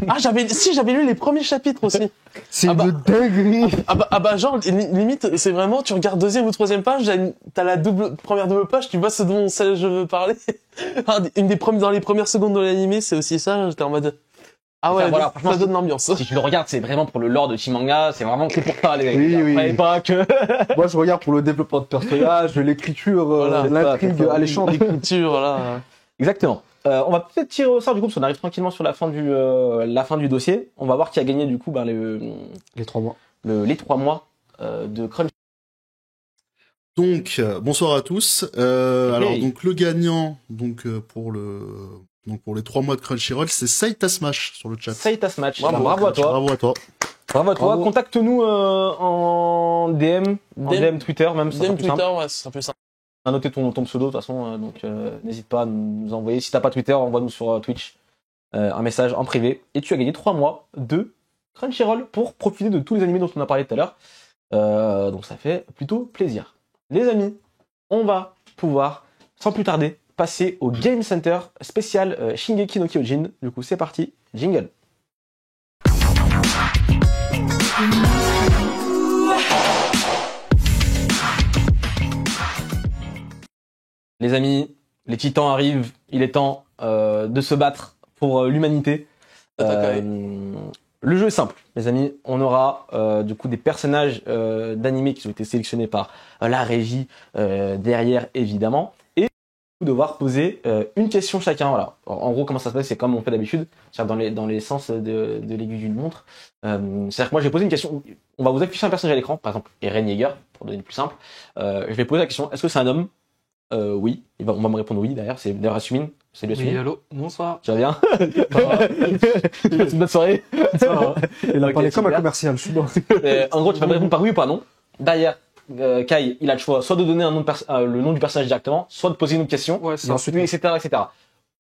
Ah, j'avais lu les premiers chapitres aussi. C'est Ah bah- une dinguerie. Ah bah genre limite c'est vraiment tu regardes deuxième ou troisième page, t'as la première double page, tu vois ce dont je veux parler. Une des premières dans les premières secondes de l'animé, c'est aussi ça, j'étais en mode ah ouais, Enfin, voilà, franchement, ça donne l'ambiance. Si tu le regardes, c'est vraiment pour le lore de Chimanga, c'est vraiment que pour ça, les gars. Oui. Après, pas que... Moi, je regarde pour le développement de personnages, l'écriture, Voilà, l'intrigue ça, alléchante. L'écriture, voilà. Exactement. On va peut-être tirer au sort du coup, parce qu'on arrive tranquillement sur la fin du dossier. On va voir qui a gagné du coup Les 3 mois. les 3 mois de Crunch. Donc, bonsoir à tous. Alors, donc le gagnant, pour les 3 mois de Crunchyroll, c'est Saita Smash sur le chat. Saita Smash. Bravo à toi. Bravo à toi. Bravo à toi. Bravo. Contacte-nous en DM, DM Twitter même, ça sera DM plus simple. Twitter, ouais, c'est un peu simple. On a noté ton pseudo de toute façon, donc n'hésite pas à nous envoyer. Si t'as pas Twitter, envoie-nous sur Twitch un message en privé. Et tu as gagné 3 mois de Crunchyroll pour profiter de tous les animés dont on a parlé tout à l'heure. Donc ça fait plutôt plaisir. Les amis, on va pouvoir, sans plus tarder, passer au Game Center spécial Shingeki no Kyojin. Du coup, c'est parti, jingle. Les amis, les titans arrivent, il est temps de se battre pour l'humanité. Le jeu est simple, les amis. On aura du coup des personnages d'animé qui ont été sélectionnés par la régie derrière, évidemment. Et devoir poser une question chacun. Voilà. En gros, comment ça se passe, c'est comme on fait d'habitude, c'est-à-dire dans les sens de l'aiguille d'une montre. C'est-à-dire que moi, je vais poser une question. On va vous afficher un personnage à l'écran, par exemple Eren Yeager, pour donner le plus simple. Je vais poser la question, est-ce que c'est un homme? Oui. On va me répondre oui, derrière. C'est d'ailleurs Asumine. Salut Asumine. Oui, allô, bonsoir. Tu vas bien? Une bonne soirée. Il a Ok, parlé comme un super. commercial, je suis bon. En gros, tu vas me répondre par oui ou par non. Derrière, Kai, il a le choix soit de donner le nom du personnage directement, soit de poser une autre question, Ouais, et ensuite, etc.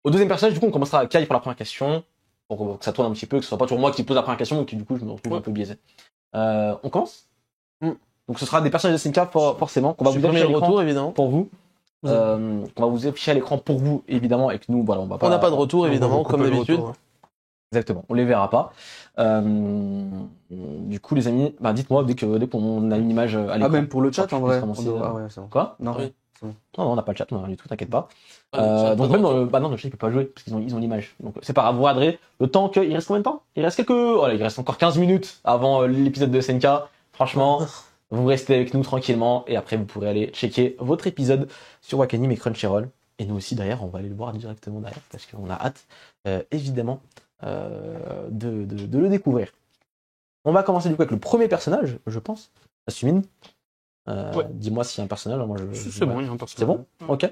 Au deuxième personnage, du coup, on commencera à Kai pour la première question, pour que ça tourne un petit peu, que ce soit pas toujours moi qui pose la première question, et que du coup, je me retrouve un peu biaisé. On commence? Donc, ce sera des personnages de SNK, forcément, qu'on va vous afficher à l'écran retour évidemment. pour vous. On va vous afficher à l'écran pour vous, évidemment, et que nous, voilà, on va pas... On n'a pas de retour évidemment comme d'habitude. Exactement, on les verra pas. Du coup, les amis, dites-moi dès qu'on a une image à l'écran. Ah, même pour le chat, en vrai. Commencer, Ah ouais, c'est bon. Quoi? Non, Oui. Non, on n'a pas le chat, on n'a rien du tout, t'inquiète pas. Donc Donc même dans le chat, il peut pas jouer, parce qu'ils ont l'image. Donc c'est pas grave, vous regarderez le temps il reste combien de temps? Il reste encore 15 minutes avant l'épisode de SNK. Franchement, vous restez avec nous tranquillement, et après vous pourrez aller checker votre épisode sur Wakanim et Crunchyroll. Et nous aussi, derrière, on va aller le voir directement derrière, parce qu'on a hâte, évidemment, de le découvrir. On va commencer du coup avec le premier personnage, je pense. Asumine. Ouais. Dis-moi s'il y a un personnage. Moi, C'est bon, il y a un C'est personnage. bon? Ok.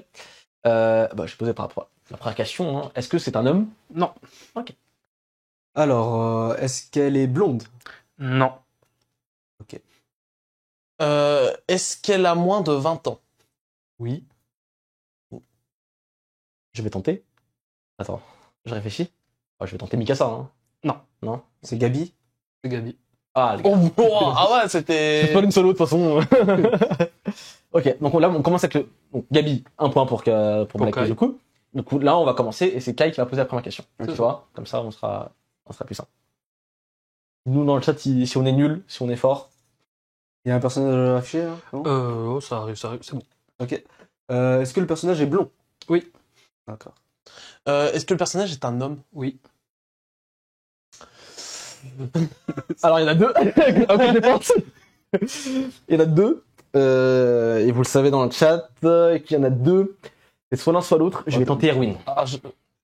Je vais poser par rapport à la première question. Hein. Est-ce que c'est un homme? Non. Alors, est-ce qu'elle est blonde? Non. Est-ce qu'elle a moins de 20 ans? Oui. Je vais tenter. Attends, je réfléchis. Oh, je vais tenter Mikasa. Hein. Non. C'est Gabi. C'est Gabi. Ah, les gars. Ah ouais, C'est c'était... pas une solo de toute façon. Ok, donc là on commence avec le. Donc, Gabi, un point pour Black Kai. du coup. Donc là on va commencer et c'est Kai qui va poser la première question. Ok. Tu vois, comme ça on sera plus simple. Nous dans le chat, si on est nul, si on est fort. Il y a un personnage affiché, hein, non Oh, ça arrive, c'est bon. Ok. Est-ce que le personnage est blond? Oui. D'accord. Est-ce que le personnage est un homme? Oui. Alors il y en a deux. Ok, je pense. Il y en a deux. Et vous le savez dans le chat, qu'il y en a deux. C'est soit l'un soit l'autre. Je vais tenter Erwin.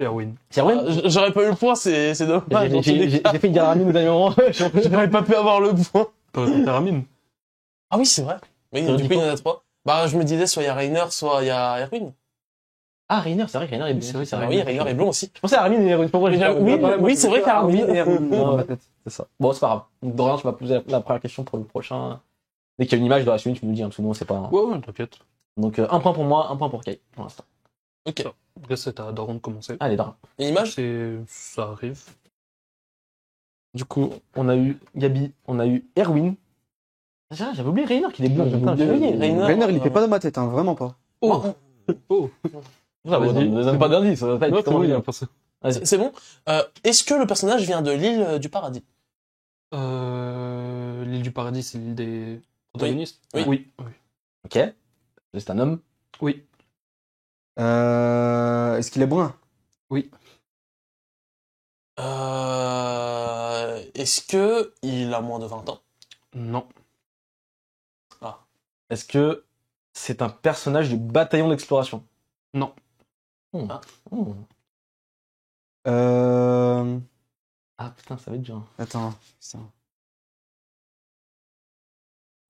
Erwin. C'est Erwin? J'aurais pas eu le point, c'est dommage. dans tous les J'ai cas. fait une Garamine au dernier moment. J'aurais pas pu avoir le point. T'aurais tenté Ramin. Ah oui, c'est vrai. Oui, T'aurais du dit coup, il y quoi en a trois. Bah, je me disais, soit il y a Rainer, soit il y a Erwin. Ah, Rainer, c'est vrai, Rainer est blond. C'est vrai, Ah oui, Rainer est blond aussi. Je pensais à Ramin et Erwin. Pourquoi j'ai pas- Oui, c'est vrai qu'il y a Armin Erwin. et Erwin dans ma tête. C'est ça. Bon, c'est pas grave. Donc, Dorian, tu vas poser la première question pour le prochain. Dès qu'il y a une image de la suite, tu nous dis, hein, parce que nous, c'est pas. Ouais, t'inquiète. Donc, un point pour moi, un point pour Kai, pour l'instant. Ok. Là, c'est à Daron de commencer. Allez, Dorian. Une image? Ça arrive. Du coup, on a eu Gabi, on a eu Erwin. J'avais oublié Rainer qu'il est blond. J'avais Putain, oublié j'ai oublié. Rainer. Rainer, il était pas dans ma tête, hein, vraiment pas. Oh. Ça, vous ne donne pas d'indice. Ça va pas être Ouais, comment oui, il dire. a pensé. Vas-y. C'est bon. Est-ce que le personnage vient de l'île du paradis? L'île du paradis, c'est l'île des protagonistes. Oui. Oui. Ok. C'est un homme. Oui. Est-ce qu'il est brun? Oui. Est-ce que il a moins de 20 ans? Non. Est-ce que c'est un personnage du bataillon d'exploration? Non. Ah. Oh. Euh... Ah putain, ça va être dur. Attends. Putain.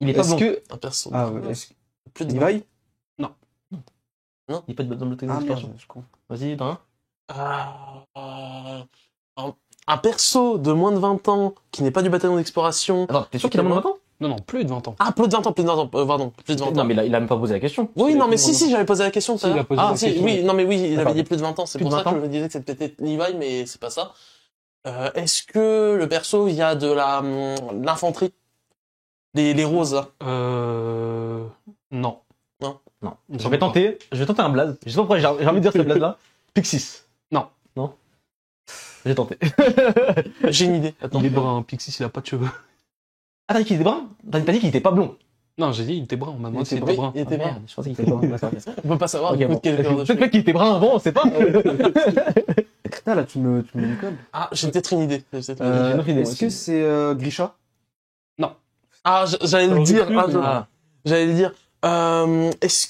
Il est pas Est-ce blond. que... Un perso. Ah ouais, est-ce que... Plus de 20 ans. Levi? Il est pas dans le bataillon Ah d'exploration. merde, je comprends. Vas-y, Dorian. Un perso de moins de 20 ans qui n'est pas du bataillon d'exploration. Attends, t'es sûr qu'il a moins de 20 ans? Non, plus de 20 ans. Ah, plus de 20 ans, plus de 20 ans, pardon, plus de 20 ans. Non, mais il a même pas posé la question. Oui, non, mais si, j'avais posé la question tout Si, à il a l'heure. posé Ah, la si, question. oui, non, mais oui, il D'accord. avait dit plus de 20 ans, c'est Plus pour de ça que 20 je me disais que c'était peut-être Levi, mais c'est pas ça. Est-ce que le perso, il y a de l'infanterie? Les roses, là. Non. Non. Je vais tenter un blaze. Je sais pas pourquoi j'ai envie de dire ce blaze-là. Pixis. Non. Non. J'ai tenté. J'ai une idée. Attends. Il est brun, Pixis, il a pas de cheveux. Ah, t'as dit qu'il était brun? T'as dit qu'il était pas blond. Non, j'ai dit, il était brun, on m'a demandé s'il était était brun. brun. Il était brun. Merde, je pensais qu'il était brun. D'accord, ok. On peut pas savoir, Ok, du coup, bon. de quelle couleur de Peut-être cheveux. qu'il était brun avant, on sait pas. Putain, là, tu me décolles. Ah, j'ai peut-être une idée. J'ai peut-être une idée. une autre idée, moi Est-ce que aussi. c'est Grisha? Ah, j'allais le dire. Ah. J'allais le dire. Est-ce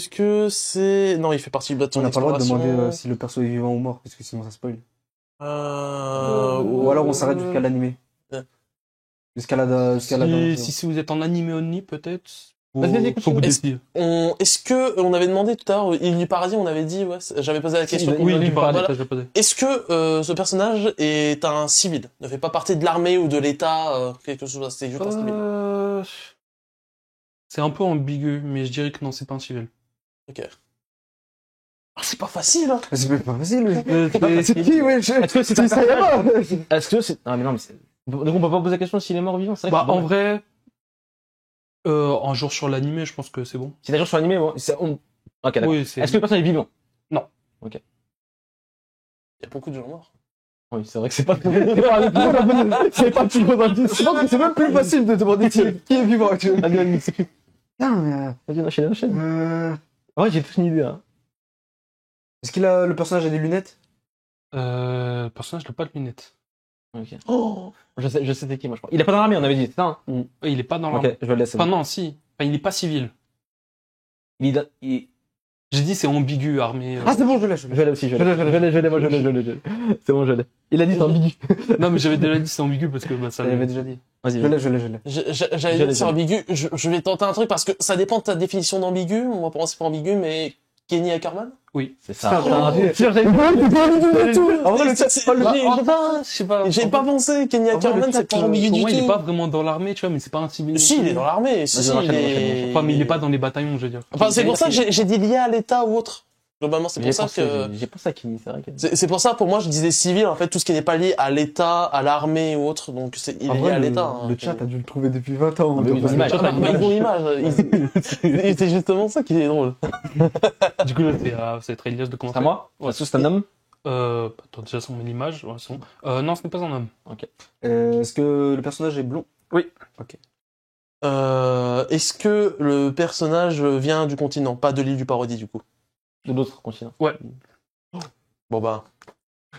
que c'est... Non, il fait partie du On bâton n'a pas le droit de d'exploration. demander si le perso est vivant ou mort, parce que sinon ça spoil. Ou Ou alors on s'arrête jusqu'à l'animé. Ouais. Jusqu'à la Si vous êtes en animé only, peut-être. Vas-y, Faut vous Est-ce- décider. Est-ce que on avait demandé tout à l'heure, île du paradis, on avait dit, ouais, j'avais posé la question. Oui, du paradis, Voilà. je vais poser. Est-ce que ce personnage est un civil, ne fait pas partie de l'armée ou de l'État, quelque chose, c'est juste un civil. C'est un peu ambigu, mais je dirais que non, c'est pas un civil. Ok. Ah, c'est pas facile, hein. C'est pas facile. C'est qui, ouais, Est-ce que c'est un Sayama. Est-ce que c'est... Ah, mais non, mais c'est... Donc on peut pas poser la question s'il est mort ou vivant, c'est vrai que Bah, c'est en dommage. vrai, un jour sur l'animé, je pense que c'est bon. Si t'as joué sur l'animé, ok, d'accord. Oui, c'est. Est-ce que le personnage est vivant? Il y a beaucoup de gens morts. Oui, c'est vrai que c'est pas... c'est pas plus gros indice. Je pense que c'est même plus facile de demander qui est vivant actuellement. Allez, allez, c'est plus... Putain, mais... Vas-y, enchaîne. Ouais, j'ai toute une idée, hein. Est-ce qu'il a le personnage a des lunettes? Le personnage n'a pas de lunettes. Ok. Oh, je sais c'est qui, moi, je crois. Il est pas dans l'armée, on avait dit, c'est ça, hein? Il est pas dans l'armée. Ok, je le laisse. Enfin, non, si. Enfin, il est pas civil. il... J'ai dit, c'est ambigu, armée. Ah, c'est bon, je l'ai. Je l'ai aussi, je l'ai. C'est bon, je l'ai. Il a dit c'est ambigu. Non, mais j'avais déjà dit c'est ambigu parce que bah, ça. Je l'avais déjà dit. Vas-y. Je l'ai. J'allais dire c'est ambigu. Je vais tenter un truc parce que ça dépend de ta définition d'ambigu. On va penser pas ambigu, mais Kenny Ackerman? C'est ça. En vrai, le chat, c'est pas le Je sais pas. J'ai pas pensé, Kenny En vrai, Ackerman, le c'est pas ambigu Pour du moi, il est tout. pas vraiment dans l'armée, tu vois, mais c'est pas un civil. Si, il est dans l'armée. Si, Vas-y, si, enchaîne, il enchaîne, est... Enfin, mais il est pas dans les bataillons, je veux dire. Enfin, c'est pour ça que j'ai dit lié à l'État ou autre. Globalement, c'est pour ça que... J'ai pensé à Kenny, c'est vrai. C'est pour ça, pour moi, je disais civil, en fait, tout ce qui n'est pas lié à l'État, à l'armée ou autre. Donc, il est lié à l'État. hein. Le chat a dû le trouver depuis 20 ans. Ah, mais oui, Donc, dans l'image. Ah, bah, ils ont l'image. C'est justement ça qui est drôle. Du coup, là, c'est être Elias de commencer. C'est à moi? Ouais. Est-ce que c'est un homme? Attends, déjà, on met l'image. Ouais, c'est bon. Non, ce n'est pas un homme. Est-ce que le personnage est blond? Est-ce que le personnage vient du continent, pas de l'île du paradis, du coup? De l'autre continent. Bon, bah...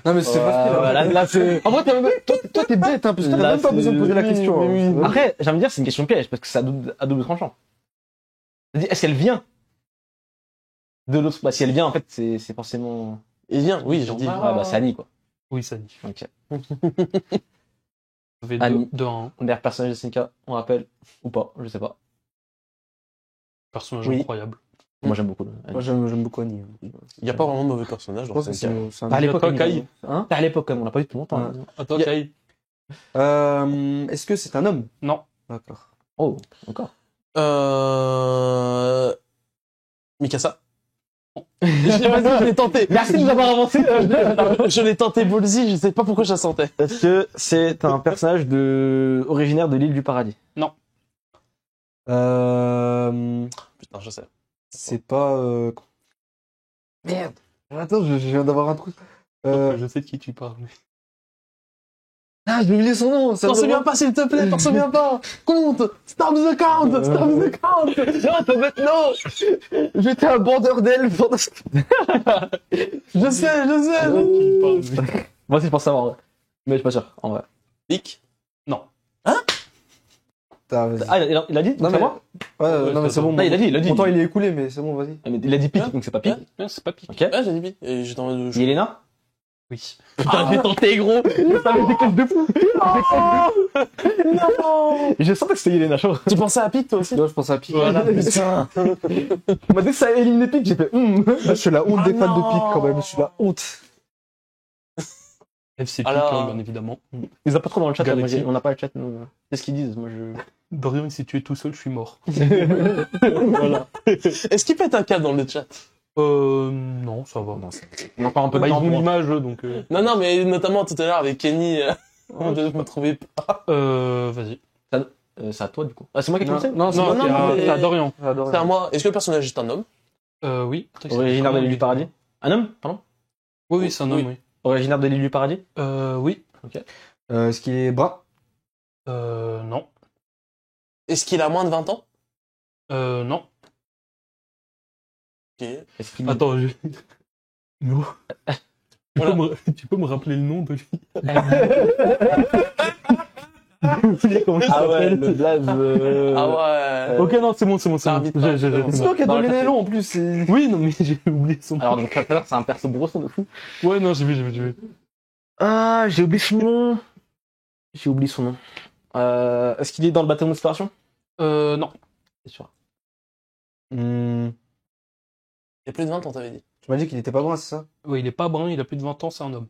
Non, mais c'est facile. hein. Là, c'est... En vrai, toi, t'es bête, hein, parce que t'as Là, même pas besoin de poser la c'est- question. oui, hein. oui. Après, j'aime dire, c'est une question piège, parce que c'est à double tranchant. C'est-à-dire, est-ce qu'elle vient de l'autre? Bah, si elle vient, en fait, c'est forcément... Il vient, oui, j'ai dit. Ouais, bah, c'est Annie, quoi. Oui, ça dit. Ok. Ça fait Annie. 2-1. Meilleur personnage de SNK, on rappelle, ou pas, je sais pas. Personnage Oui. incroyable. Moi, j'aime beaucoup. Moi, j'aime beaucoup Annie. Il n'y a pas vraiment de mauvais personnage Je dans pense que ce cas. c'est un... À l'époque, Toi, Annie, Kai. Hein? à l'époque, on l'a pas vu depuis longtemps. Ouais. hein. Attends, Y a- Kai. Est-ce que c'est un homme? Non. D'accord. Oh, encore. Mikasa. Je l'ai tenté. Merci de nous avoir avancé. Je l'ai tenté Ballsy, je sais pas pourquoi je la sentais. Est-ce que c'est un personnage originaire de l'île du paradis? Putain, je sais. C'est pas... Merde. Attends, je viens d'avoir un truc. Je sais de qui tu parles. Mais... Ah, j'ai oublié son nom. Ça T'en me souviens pas, s'il te plaît, t'en souviens pas. Compte. Stop the count. Stop the count. Non, maintenant, j'étais un bandeur d'elfes. Je sais. Moi aussi, je pense savoir, en vrai. Mais je suis pas sûr, en vrai. Lick. Putain, vas-y. Ah, il a dit? Non, C'est mais... moi? Ouais, non, mais c'est bon. Non, il a dit. Mon temps, il est écoulé, mais c'est bon, vas-y. Ah, mais il a dit pique, Hein donc c'est pas pique. Non, c'est pas pique. Ok. Ouais, j'ai dit Lick. Et j'étais en mode... Et Elena? Oui. Putain, j'ai tenté, gros! Je savais des classes de fou! Non. Je sentais que c'était Elena, chaud. Tu pensais à Pic, toi aussi? Non, je pense à Pic. Voilà, putain. On m'a dit que ça élimine Pique, j'ai fait Je suis la honte des fans de non. Pic, quand même. Je suis la honte. FC Pique, Alors- hein, bien évidemment. Ils ont pas trop dans le chat, Galaxy. on n'a pas le chat, nous. Qu'est-ce qu'ils disent? Moi, je... Dorian, si tu es tout seul, je suis mort. Voilà. Est-ce qu'il pète un câble dans le chat? Non, ça va. On a encore un peu Bah, de ils temps ont pour... l'image, donc... Non, mais notamment tout à l'heure avec Kenny, je me trouvais pas. Vas-y. c'est à toi, du coup. Ah, c'est moi qui ai commencé? Non, c'est Non, non, c'est mais- à Dorian. J'adore. C'est à moi. Est-ce que le personnage est un homme? Oui. Originaire de l'île du paradis. Un homme? Pardon? Oui, c'est un homme, oui. Originaire de l'île du paradis? Oui. Est-ce qu'il est brun? Non. Est-ce qu'il a moins de 20 ans? Non. Ok. Est-ce qu'il... Attends, je... Non. Voilà. Tu peux me rappeler le nom de lui? Ah ouais, le blaze... Ah ouais. Ok, non, c'est bon. Ça invite pas. C'est toi qui as donné les noms, en plus. c'est- Oui, non, mais j'ai oublié son nom. Alors, donc, tout à l'heure, c'est un perso brosson de fou. Ouais, non, j'ai vu. Ah, j'ai oublié son nom. Est-ce qu'il est dans le bataillon d'exploration? Non. C'est sûr. Hmm. Il y a plus de 20 ans, t'avais dit. Tu m'as dit qu'il était pas brun, c'est ça? Ouais, il est pas brun, il a plus de 20 ans, c'est un homme.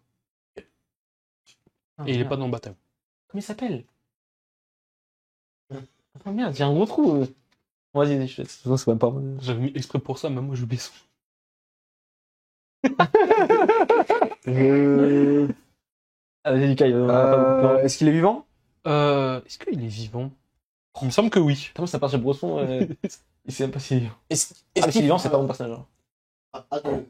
Et il est pas dans le bataillon. Comment il s'appelle? Ah merde, j'ai un gros trou. Vas-y, je laisse. Non, c'est même pas... J'avais mis exprès pour ça, même moi j'ai oublié son Ah, vas-y, Lucas, Est-ce qu'il est vivant? Est-ce qu'il est vivant? Il me semble que oui. Comment ça part chez Brosson? Il sait même pas s'il est vivant. Est-ce Ah, mais s'il est qu'il vivant, c'est pas mon personnage. hein. Attends,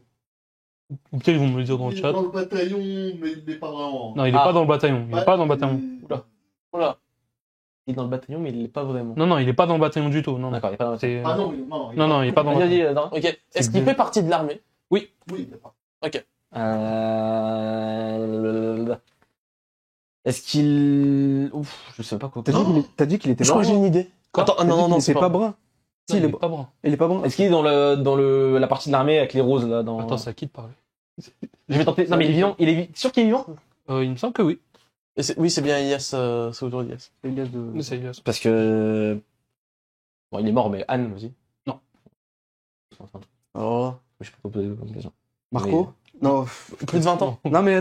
Ou peut-être ils vont me le dire dans le il est chat. dans le bataillon, mais il n'est pas vraiment. Non, il est Ah. pas dans le bataillon. Il est pas dans le bataillon. Voilà. Il est dans le bataillon, mais il l'est pas vraiment. Non, il est pas dans le bataillon du tout. Non, D'accord, il est pas dans le bataillon. C'est... Ah non, Non, il est pas dans le Vas-y, bataillon. vas-y, non. Ok. Est-ce qu'il fait partie de l'armée? Oui, d'accord. Est-ce qu'il... Ouf, je sais pas quoi. T'as dit qu'il était Je crois brun? que j'ai une idée. Attends, T'as dit non, qu'il c'est était pas brun. Si, Non, il est pas brun. Il est pas brun. Est-ce qu'il est dans la partie de l'armée avec les roses, là, dans... Attends, c'est à qui de parler? Je vais tenter... Non, mais il est vivant. Sûr qu'il est vivant? Il me semble que oui. Et oui, c'est bien Elias, c'est autour d'Elias. C'est Elias de... C'est Elias. Parce que... Bon, il est mort, mais Anne, vas-y. Non. Oh. Je peux pas poser comme question. Marco? Non, Plus de 20 ans. non mais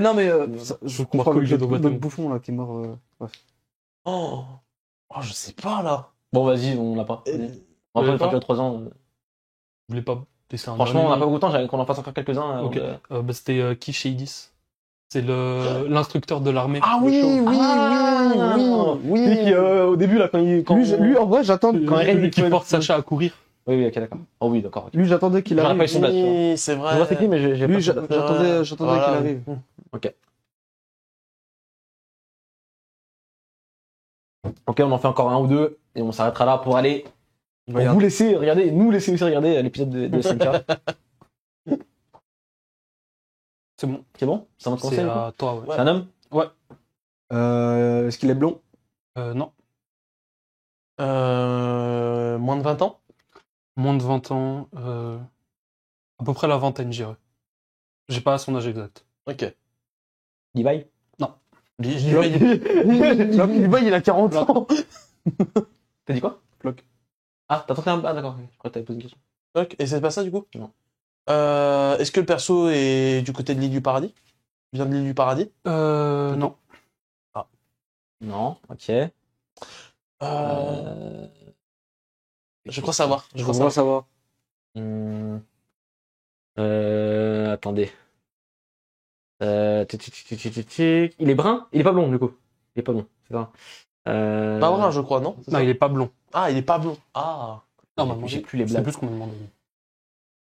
je comprends Marco le Jado notre Bâton. bouffon là qui est mort. Bref. Oh, je sais pas là. Bon, vas-y, on l'a pas. Vas-y. On va Pas faire que 3 ans. Vous voulez pas laisser un Franchement, on n'a dernier pas beaucoup de temps, j'avais qu'on en fasse encore quelques-uns. Ok. C'était Kish Aidis. C'est l'instructeur de l'armée. Ah oui, oui, oui. Lui qui, au début, là, quand Lui en vrai j'attends quand il reste qui porte Sacha à courir. Oui, oui, ok, d'accord. Oh oui, d'accord. ok. lui j'attendais qu'il J'aurais pas eu arrive. son date, tu vois. Oui, c'est Je vois vrai. c'est qui, mais j'ai Lui pas. j'attendais Voilà. qu'il arrive. Ok, on en fait encore un ou deux et on s'arrêtera là pour aller Regarde. vous laisser regarder, nous laisser aussi regarder l'épisode de SNK. C'est bon. C'est bon? Ça va C'est commencer? à toi, ouais. C'est un homme? Est-ce qu'il est blond? Non. Moins de 20 ans. Moins de 20 ans. À peu près la vingtaine, j'irais. J'ai pas son âge exact. Ok. Levi? Levi, il a 40 ans. T'as dit quoi? Flock. Ah, t'as tenté un. Ah, d'accord. Je crois que t'avais posé une question. Ok, et c'est pas ça du coup? Non. Est-ce que le perso est du côté de l'île du paradis? Il vient de l'île du paradis? Non. Non, ok. Je crois savoir. Je Je crois crois savoir. savoir. Attendez. Il est brun? Il est pas blond, du coup. Il est pas blond, c'est ça. Pas brun, je crois, non? C'est Non, ça il est pas blond. Ah, il est pas blond. Ah. Normalement, j'ai plus les c'est blagues. plus ce qu'on me demande.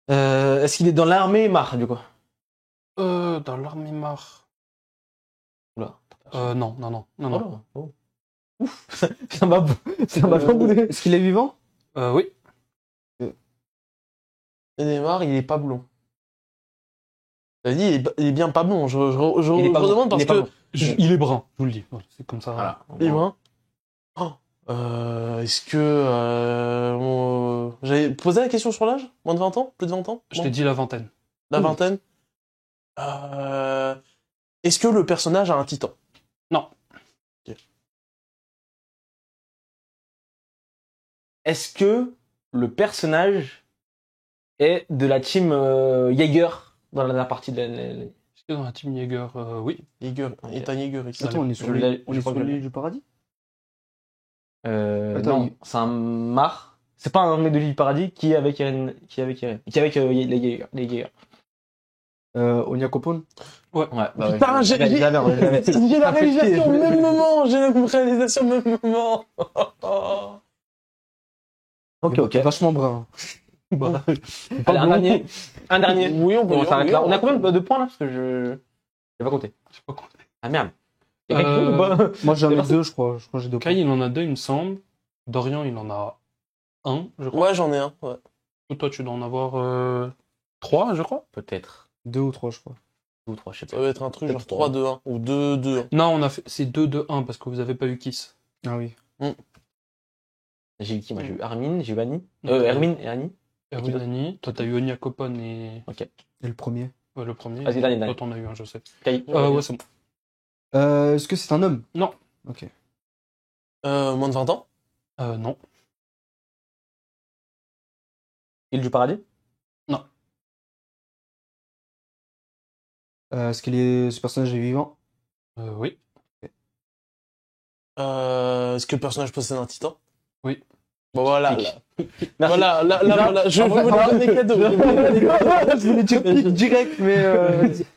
Est-ce qu'il est dans l'armée marre, du coup? Dans l'armée marre. Oula. Non. Oh. Ouf, ça m'a chamboulé. Est-ce qu'il est vivant? Oui. Neymar, il est pas blond. T'as dit, il est bien pas blond. Je Il est pas redemande blond. parce Il est pas que. blond. Il est brun, je vous le dis. Voilà, c'est comme ça. Voilà. Il est brun. Oh. Est-ce que. J'avais posé la question sur l'âge? Moins de 20 ans? Plus de 20 ans? Je t'ai dit la vingtaine. La vingtaine? Est-ce que le personnage a un titan? Non. Est-ce que le personnage est de la team Jaeger dans la dernière partie de Est-ce que dans la team Jaeger, oui. Jaeger. Il est un Jaeger ici. Attends, on est sur je l'île l'ai- on je est crois sur que je l'ai. l'île du paradis? Attends, non, c'est un mar. C'est pas un mec de l'île du paradis qui est avec Eren, qui est avec les Jaeger. Onyakopon? Ouais, bah Putain, ouais, j'ai je l'avais. j'ai la Ça fait chier, réalisation au je- même moment. J'ai la réalisation au même moment. Ok. Vachement brun. Bah, Allez, un dernier. Oui, on peut. On s'arrête oui, là. On a combien de points là? Parce que j'ai pas compté. Ah merde. Y'a quelqu'un Euh, ou pas? Moi j'en ai Personne. deux, je crois. Je crois que j'ai deux. Kai, il en a deux, il me semble. Dorian, il en a un, je crois. Ouais, j'en ai un. Ouais. Toi, tu dois en avoir 3, je crois. Peut-être. Deux ou trois, je crois. 2 ou 3, je sais Ça pas. va être un truc genre Peut-être 3-2-1 ou 2-2-1. Non, on a fait, c'est 2-2-1 parce que vous avez pas eu Kiss. Ah oui. J'ai eu qui? Moi j'ai eu Armin, j'ai eu Annie. Donc, Hermine et Annie. Erwin Annie. Toi, t'as eu Onya Kopon et Et le premier. le premier. Vas-y, dernier. Toi, t'en as eu un, je sais. Kai. Ouais, c'est bon. Est-ce que c'est un homme? Non. Ok. Moins de 20 ans? Non. Île du paradis? Est-ce que ce personnage est vivant? Oui. Est-ce que le personnage possède un titan? Oui. Bon, voilà. Pique. Là, voilà. Je vais vous donner des cadeaux. Je voulais dire pique direct, mais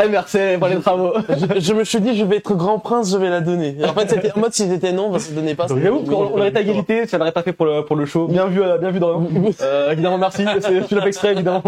Merci pour les travaux. Je me suis dit, je vais être grand prince, je vais la donner. Et en fait, c'était en mode, si c'était non, bah, ça se donnait pas. J'avoue qu'on aurait été à égalité, ça l'aurait pas fait pour le show. Bien vu Dorian. Évidemment, merci. Tu l'as fait exprès, évidemment.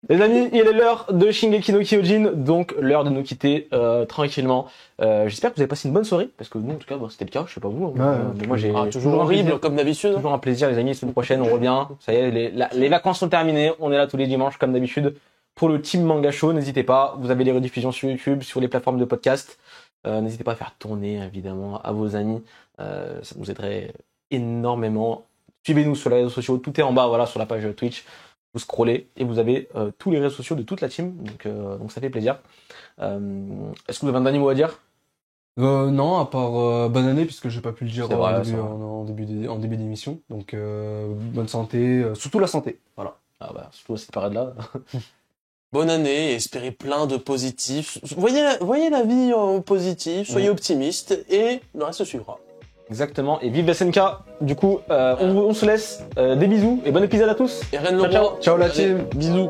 Les amis, il est l'heure de Shingeki no Kyojin, donc l'heure de nous quitter tranquillement. J'espère que vous avez passé une bonne soirée, parce que nous, en tout cas, c'était le cas, je sais pas vous. Ouais. Mais moi, j'ai Toujours un horrible, plaisir. comme d'habitude. Toujours un plaisir, les amis. La semaine prochaine, on revient. Ça y est, les vacances sont terminées. On est là tous les dimanches, comme d'habitude, pour le Team Manga Show. N'hésitez pas. Vous avez les rediffusions sur YouTube, sur les plateformes de podcast. N'hésitez pas à faire tourner, évidemment, à vos amis. Ça nous aiderait énormément. Suivez-nous sur les réseaux sociaux. Tout est en bas, voilà, sur la page Twitch. Vous scrollez et vous avez tous les réseaux sociaux de toute la team. Donc ça fait plaisir. Est-ce que vous avez un dernier mot à dire? non, à part bonne année, puisque j'ai pas pu le dire C'est vrai, en c'est vrai. début d'émission. Donc bonne santé, surtout la santé. Voilà. Ah bah, surtout à cette période-là. bonne année et espérez plein de positifs. Voyez la vie en positif, soyez optimistes et le reste suivra. Exactement, et vive SNK. Du coup, on se laisse. Des bisous et bon épisode à tous. Et Rennes le Ciao, ciao. roi. Ciao la Allez, team. bisous.